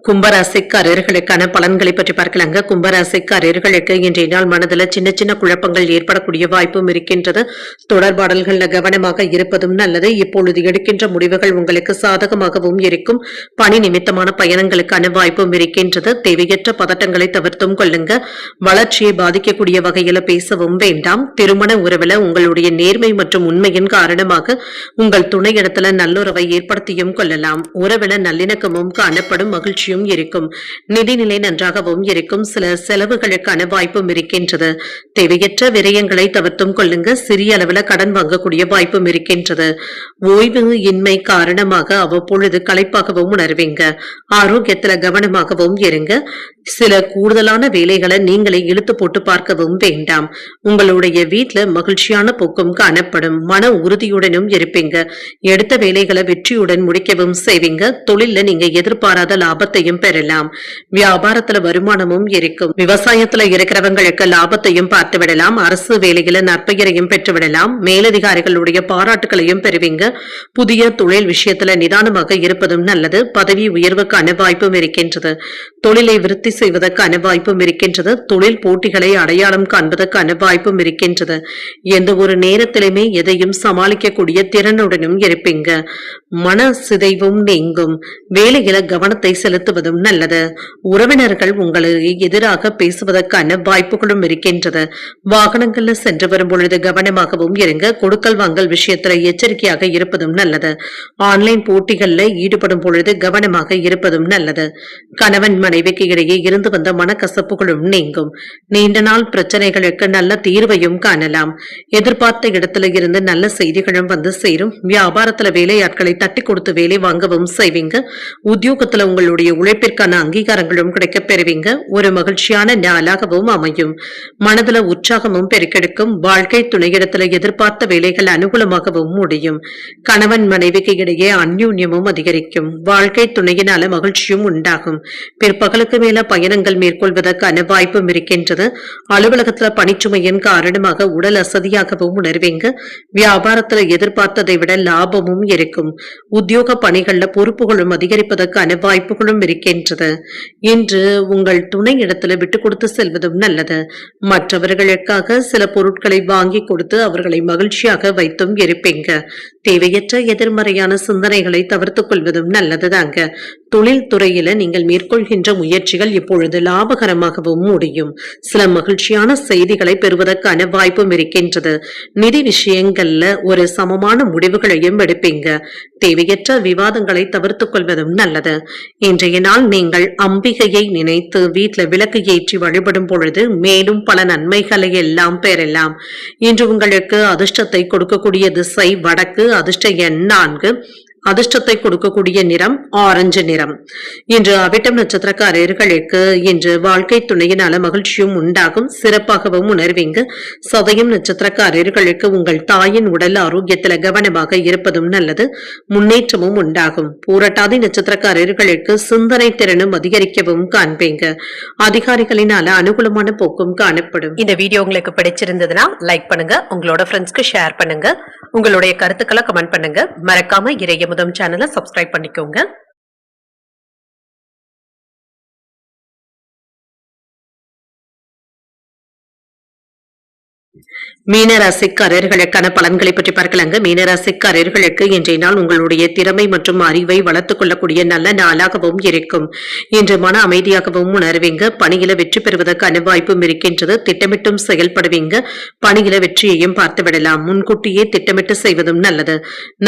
கும்பராசிக்காரர்களுக்கான பலன்களை பற்றி பார்க்கலாங்க. கும்பராசிக்காரர்களுக்கு இன்றைய நாள் மனதில் சின்ன சின்ன குழப்பங்கள் ஏற்படக்கூடிய வாய்ப்பும் இருக்கின்றது. தொடர்பாடல்கள்ல கவனமாக இருப்பதும் நல்லது. இப்பொழுது எடுக்கின்ற முடிவுகள் உங்களுக்கு சாதகமாகவும் இருக்கும். பணி நிமித்தமான பயணங்களுக்கான வாய்ப்பும் இருக்கின்றது. தேவையற்ற பதட்டங்களை தவிர்த்தும் கொள்ளுங்க. வளர்ச்சியை பாதிக்கக்கூடிய வகையில பேசவும் வேண்டாம். திருமண உறவுல உங்களுடைய நேர்மை மற்றும் உண்மையின் காரணமாக உங்கள் துணையிடத்துல நல்லுறவை ஏற்படுத்தியும் கொள்ளலாம். உறவுல நல்லிணக்கமும் காணப்படும். மகிழ்ச்சி இருக்கும். நிதிநிலை நன்றாகவும் இருக்கும். சில செலவுகளுக்கான வாய்ப்பும் இருக்கின்றது. தேவையற்ற விரயங்களை தவிர்த்தும் கொள்ளுங்க. சிறிய அளவில் கடன் வாங்கக்கூடிய வாய்ப்பும் இருக்கின்றது. ஓய்வு இன்மை காரணமாக அவ்வப்பொழுது களைப்பாகவும் உணர்வீங்க. ஆரோக்கியத்துல கவனமாகவும் இருங்க. சில கூடுதலான வேலைகளை நீங்களே இழுத்து போட்டு பார்க்கவும் வேண்டாம். உங்களுடைய வீட்டுல மகிழ்ச்சியான போக்கும் காணப்படும். மன உறுதியுடனும் இருப்பீங்க. எடுத்த வேலைகளை வெற்றியுடன் முடிக்கவும் செய்வீங்க. தொழில நீங்க எதிர்பாராத லாபத்தையும் பெறலாம். வியாபாரத்துல வருமானமும் இருக்கும். விவசாயத்துல இருக்கிறவங்களுக்கு லாபத்தையும் பார்த்து விடலாம். அரசு வேலையில நற்பெயரையும் பெற்றுவிடலாம். மேலதிகாரிகளுடைய பாராட்டுகளையும் பெறுவீங்க. புதிய தொழில் விஷயத்துல நிதானமாக இருப்பதும் நல்லது. பதவி உயர்வுக்கான வாய்ப்பும் இருக்கின்றது. தொழிலை விருத்தி செய்வதற்கான வாய்ப்பும் இருக்கின்றது. தொழில் போட்டிகளை அடையாளம் காண்பதற்கான வாய்ப்பும் இருக்கின்றது. எந்த ஒரு நேரத்திலுமே எதையும் சமாளிக்கக்கூடிய திறனுடனும் இருப்பீங்க. மன சிதைவும் நீங்கும். வேலையில கவனத்தை செலுத்துவதும் நல்லது. உறவினர்கள் உங்களுக்கு எதிராக பேசுவதற்கான வாய்ப்புகளும் இருக்கின்றது. வாகனங்கள்ல சென்று வரும் பொழுது கவனமாகவும் இருங்க. கொடுக்கல் வாங்கல் விஷயத்துல எச்சரிக்கையாக இருப்பதும் நல்லது. ஆன்லைன் போட்டிகள்ல ஈடுபடும் பொழுது கவனமாக இருப்பதும் நல்லது. கணவன் மனைவிக்கு இடையே இருந்து வந்த மனக்கசப்புகளும் நீங்கும். நீண்ட நாள் பிரச்சனைகளுக்கு நல்ல தீர்வையும் காணலாம். எதிர்பார்த்த இடத்துல இருந்து நல்ல செய்திகளும் வந்து சேரும். வியாபாரத்துல வேலையாட்களை தட்டி கொடுத்து வேலை வாங்கவும் செய்வீங்க. உத்தியோகத்துல உங்களுடைய உழைப்பிற்கான அங்கீகாரங்களும் கிடைக்க பெறுவீங்க. ஒரு மகிழ்ச்சியான நாளாகவும் அமையும். மனதுல உற்சாகமும் பெருக்கெடுக்கும். வாழ்க்கை துணையிடத்துல எதிர்பார்த்த வேலைகள் அனுகூலமாகவும் முடியும். கணவன் மனைவிக்கு இடையே அந்யூன்யமும் அதிகரிக்கும். வாழ்க்கை துணையினால மகிழ்ச்சியும் உண்டாகும். பிற்பகலுக்கு மேல பயணங்கள் மேற்கொள்வதற்கான வாய்ப்பும் இருக்கின்றது. அலுவலகத்துல பணிச்சுமையின் காரணமாக உடல் அசதியாகவும் உணர்வீங்க. வியாபாரத்துல எதிர்பார்த்ததை விட லாபமும் இருக்கும். உத்தியோக பணிகள்ல பொறுப்புகளும் அதிகரிப்பதற்கான வாய்ப்புகளும் இருக்கின்றது. இன்று உங்கள் துணை இடத்துல விட்டு கொடுத்து செல்வதும் நல்லது. மற்றவர்களுக்காக சில பொருட்களை வாங்கி கொடுத்து அவர்களை மகிழ்ச்சியாக வைத்தும் இருப்பீங்க. தேவையற்ற எதிர்மறையான சிந்தனைகளை தவிர்த்துக் கொள்வதும் நல்லதுதாங்க. தொழில் துறையில நீங்கள் மேற்கொள்கின்ற முயற்சிகள் இப்பொழுது லாபகரமாகவும் முடியும். சில மகிழ்ச்சியான செய்திகளை பெறுவதற்கான வாய்ப்பும் இருக்கின்றது. நிதி விஷயங்கள்ல ஒரு சமமான முடிவுகளையும் எடுப்பீங்க. தேவையற்ற விவாதங்களை தவிர்த்துக் கொள்வதும் நல்லது. இன்றைய நாள் நீங்கள் அம்பிகையை நினைத்து வீட்டுல விளக்கு ஏற்றி வழிபடும் பொழுது மேலும் பல நன்மைகளை எல்லாம் பெறலாம். இன்று உங்களுக்கு அதிர்ஷ்டத்தை கொடுக்கக்கூடிய திசை வடக்கு. அதிர்ஷ்ட எண் 4. அதிர்ஷ்டத்தை கொடுக்கக்கூடிய நிறம் ஆரஞ்சு நிறம். இன்று அவிட்டம் நட்சத்திரக்காரர்களுக்கு இன்று வாழ்க்கை துணையினால மகிழ்ச்சியும் உண்டாகும், சிறப்பாகவும் உணர்வீங்க. சதயம் நட்சத்திரக்காரர்களுக்கு உங்கள் தாயின் உடல் ஆரோக்கியத்துல கவனமாக இருப்பதும் நல்லது, முன்னேற்றமும் உண்டாகும். பூரட்டாதி நட்சத்திரக்காரர்களுக்கு சிந்தனை திறனும் அதிகரிக்கவும் காண்பீங்க. அதிகாரிகளினால அனுகூலமான போக்கும் காணப்படும். இந்த வீடியோ உங்களுக்கு பிடிச்சிருந்ததுன்னா லைக் பண்ணுங்க, உங்களோட ஃப்ரெண்ட்ஸ்க்கு ஷேர் பண்ணுங்க, உங்களுடைய கருத்துக்களை கமெண்ட் பண்ணுங்க. மறக்காம இறையமுதம் சேனலை சப்ஸ்கிரைப் பண்ணிக்கோங்க. மீனராசிக்காரர்களுக்கான பலன்களை பற்றி பார்க்கலாங்க. மீனராசிக்காரர்களுக்கு இன்றைய நாள் உங்களுடைய திறமை மற்றும் அறிவை வளர்த்துக் கொள்ளக்கூடிய நல்ல நாளாகவும் இருக்கும். இன்று மன அமைதியாகவும் உணர்வீங்க. பணியில வெற்றி பெறுவதற்கான வாய்ப்பும் இருக்கின்றது. திட்டமிட்டும் செயல்படுவீங்க. பணியில வெற்றியையும் பார்த்து விடலாம். முன்கூட்டியே திட்டமிட்டு செய்வதும் நல்லது.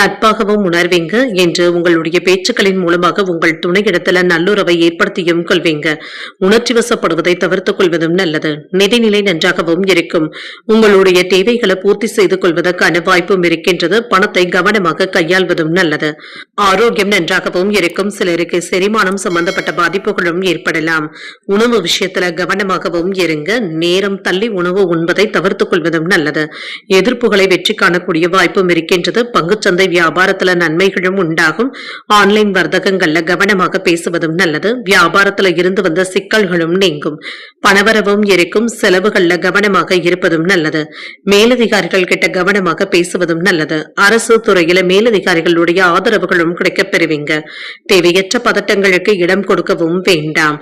நட்பாகவும் உணர்வீங்க. இன்று உங்களுடைய பேச்சுக்களின் மூலமாக உங்கள் துணையிடத்துல நல்லுறவை ஏற்படுத்தியும் கொள்வீங்க. உணர்ச்சி வசப்படுவதை தவிர்த்துக் கொள்வதும் நல்லது. நிதிநிலை நன்றாகவும் இருக்கும். உங்களுடைய தேவைகளை பூர்த்தி செய்து கொள்வதற்கான வாய்ப்பும் இருக்கின்றது. பணத்தை கவனமாக கையாள்வதும் நல்லது. ஆரோக்கியம் நன்றாகவும் இருக்கும். சிலருக்கு செரிமானம் சம்பந்தப்பட்ட பாதிப்புகளும் ஏற்படலாம். உணவு விஷயத்துல கவனமாகவும் இருங்க. நேரம் தள்ளி உணவு உண்பதை தவிர்த்துக் கொள்வதும் நல்லது. எதிர்ப்புகளை வெற்றி காணக்கூடிய வாய்ப்பும் இருக்கின்றது. பங்குச்சந்தை வியாபாரத்துல நன்மைகளும் உண்டாகும். ஆன்லைன் வர்த்தகங்கள்ல கவனமாக பேசுவதும் நல்லது. வியாபாரத்துல இருந்து வந்த சிக்கல்களும் நீங்கும். பணவரவும் இருக்கும். செலவுகள்ல கவனமாக இருப்பதும் நல்லது. மேலதிகாரிகள் கிட்ட கவனமாக பேசுவதும் நல்லது. அரசு துறையில மேலதிகாரிகளுடைய ஆதரவுகளும் கிடைக்கப் பெறுவீங்க. தேவையற்ற பதட்டங்களுக்கு இடம் கொடுக்கவும் வேண்டாம்.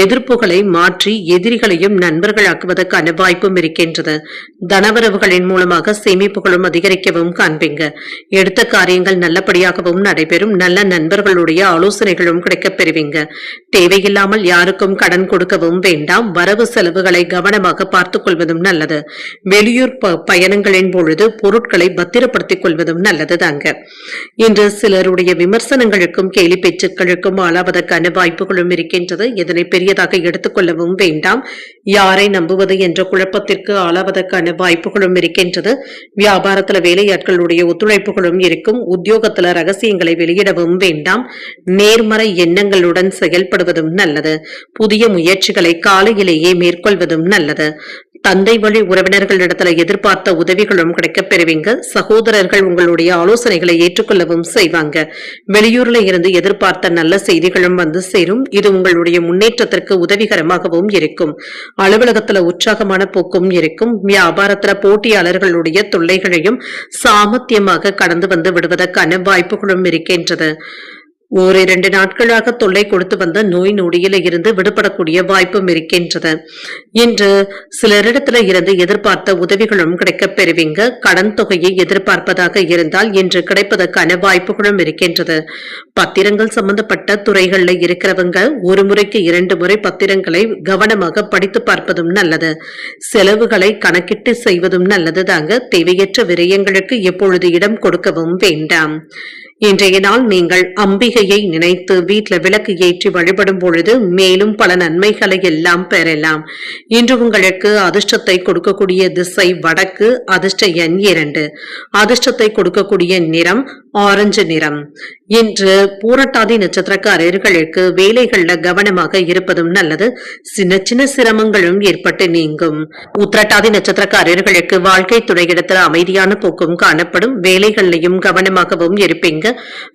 எதிர்ப்புகளை மாற்றி எதிரிகளையும் நண்பர்களாக்குவதற்கான வாய்ப்பும் இருக்கின்றது. தனவரவுகளின் மூலமாக சேமிப்புகளும் அதிகரிக்கவும் காண்பீங்க. எடுத்த காரியங்கள் நல்லபடியாகவும் நடைபெறும். நல்ல நண்பர்களுடைய ஆலோசனைகளும் கிடைக்கப் பெறுவீங்க. தேவையில்லாமல் யாருக்கும் கடன் கொடுக்கவும் வேண்டாம். வரவு செலவுகளை கவனமாக பார்த்துக் கொள்வதும் நல்லது. வெளியூர் பயணங்களின் பொழுது பொருட்களை பத்திரப்படுத்திக் கொள்வதும் நல்லது தாங்க. இன்று சிலருடைய விமர்சனங்களுக்கும் கேலி பேச்சுக்களுக்கும் ஆளாவதற்கான வாய்ப்புகளும் இருக்கின்றது. இதனை பெரியதாக எடுத்துக் கொள்ளவும் வேண்டாம். யாரை நம்புவது என்ற குழப்பத்திற்கு ஆளாவதற்கான வாய்ப்புகளும் இருக்கின்றது. வியாபாரத்துல வேலையாட்களுடைய ஒத்துழைப்புகளும் இருக்கும். உத்தியோகத்துல ரகசியங்களை வெளியிடவும் வேண்டாம். நேர்மறை எண்ணங்களுடன் செயல்படுவதும் நல்லது. புதிய முயற்சிகளை காலையிலேயே மேற்கொள்வதும் நல்லது. தந்தை வழி உறவினர்களிடத்துல எதிர்பார்த்த உதவிகளும் கிடைக்கப் பெறுவீங்க. சகோதரர்கள் உங்களுடைய ஆலோசனைகளை ஏற்றுக்கொள்ளவும் செய்வாங்க. வெளியூர்ல இருந்து எதிர்பார்த்த நல்ல செய்திகளும் வந்து சேரும். இது உங்களுடைய முன்னேற்றத்திற்கு உதவிகரமாகவும் இருக்கும். அலுவலகத்துல உற்சாகமான போக்கும் இருக்கும். வியாபாரத்துல போட்டியாளர்களுடைய தொல்லைகளையும் சாமர்த்தியமாக கடந்து வந்து விடுவதற்கான வாய்ப்புகளும் இருக்கின்றது. 1-2 நாட்களாக தொல்லை கொடுத்து வந்த நோய் நொடியில இருந்து விடுபடக்கூடிய வாய்ப்பும் இருக்கின்றது. இன்று சிலரிடத்துல இருந்து எதிர்பார்த்த உதவிகளும் கிடைக்கப் பெறுவீங்க. கடன் தொகையை எதிர்பார்ப்பதாக இருந்தால் இன்று கிடைப்பதற்கான வாய்ப்புகளும் இருக்கின்றது. பத்திரங்கள் சம்பந்தப்பட்ட துறைகள்ல இருக்கிறவங்க ஒரு முறைக்கு 2 முறை பத்திரங்களை கவனமாக படித்து பார்ப்பதும் நல்லது. செலவுகளை கணக்கிட்டு செய்வதும் நல்லது தாங்க. தேவையற்ற விரயங்களுக்கு எப்பொழுது இடம் கொடுக்கவும் வேண்டாம். இன்றைய நாள் நீங்கள் அம்பிகையை நினைத்து வீட்டில் விளக்கு ஏற்றி வழிபடும் பொழுது மேலும் பல நன்மைகளை எல்லாம் பெறலாம். இன்று உங்களுக்கு அதிர்ஷ்டத்தை கொடுக்கக்கூடிய திசை வடக்கு. அதிர்ஷ்ட எண் 2. அதிர்ஷ்டத்தை கொடுக்கக்கூடிய நிறம் ஆரஞ்சு நிறம். இன்று பூரட்டாதி நட்சத்திரக்காரர்களுக்கு வேலைகள்ல கவனமாக இருப்பதும் நல்லது. சின்ன சின்ன சிரமங்களும் ஏற்பட்டு நீங்கும். உத்திரட்டாதி நட்சத்திரக்காரர்களுக்கு வாழ்க்கை துணையிடத்துல அமைதியான போக்கும் காணப்படும். வேலைகள்லையும் கவனமாகவும் இருப்பீங்க.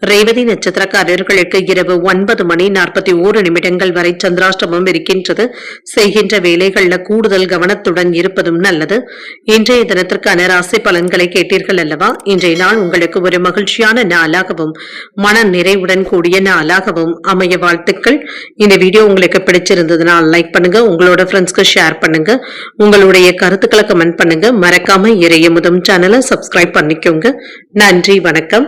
ரேவதி நட்சத்திரக்காரர்களுக்கு இரவு 9:41 வரை சந்திராஷ்டமம் இருக்கின்றது. செய்கின்ற வேலைகள்ல கூடுதல் கவனத்துடன் இருப்பதும் நல்லது. இன்றைய தினத்திற்கான ராசி பலன்களை கேட்டீர்கள் அல்லவா? இன்றைய நாள் உங்களுக்கு ஒரு மகிழ்ச்சியான நாளாகவும் மன நிறைவுடன் கூடிய நாளாகவும் அமைய வாழ்த்துக்கள். இந்த வீடியோ உங்களுக்கு பிடிச்சிருந்ததுனால் லைக் பண்ணுங்க, உங்களோட ஃப்ரெண்ட்ஸ்க்கு ஷேர் பண்ணுங்க, உங்களுடைய கருத்துக்களை கமெண்ட் பண்ணுங்க. மறக்காம இறையமுதம் சேனலை சப்ஸ்கிரைப் பண்ணிக்கோங்க. நன்றி, வணக்கம்.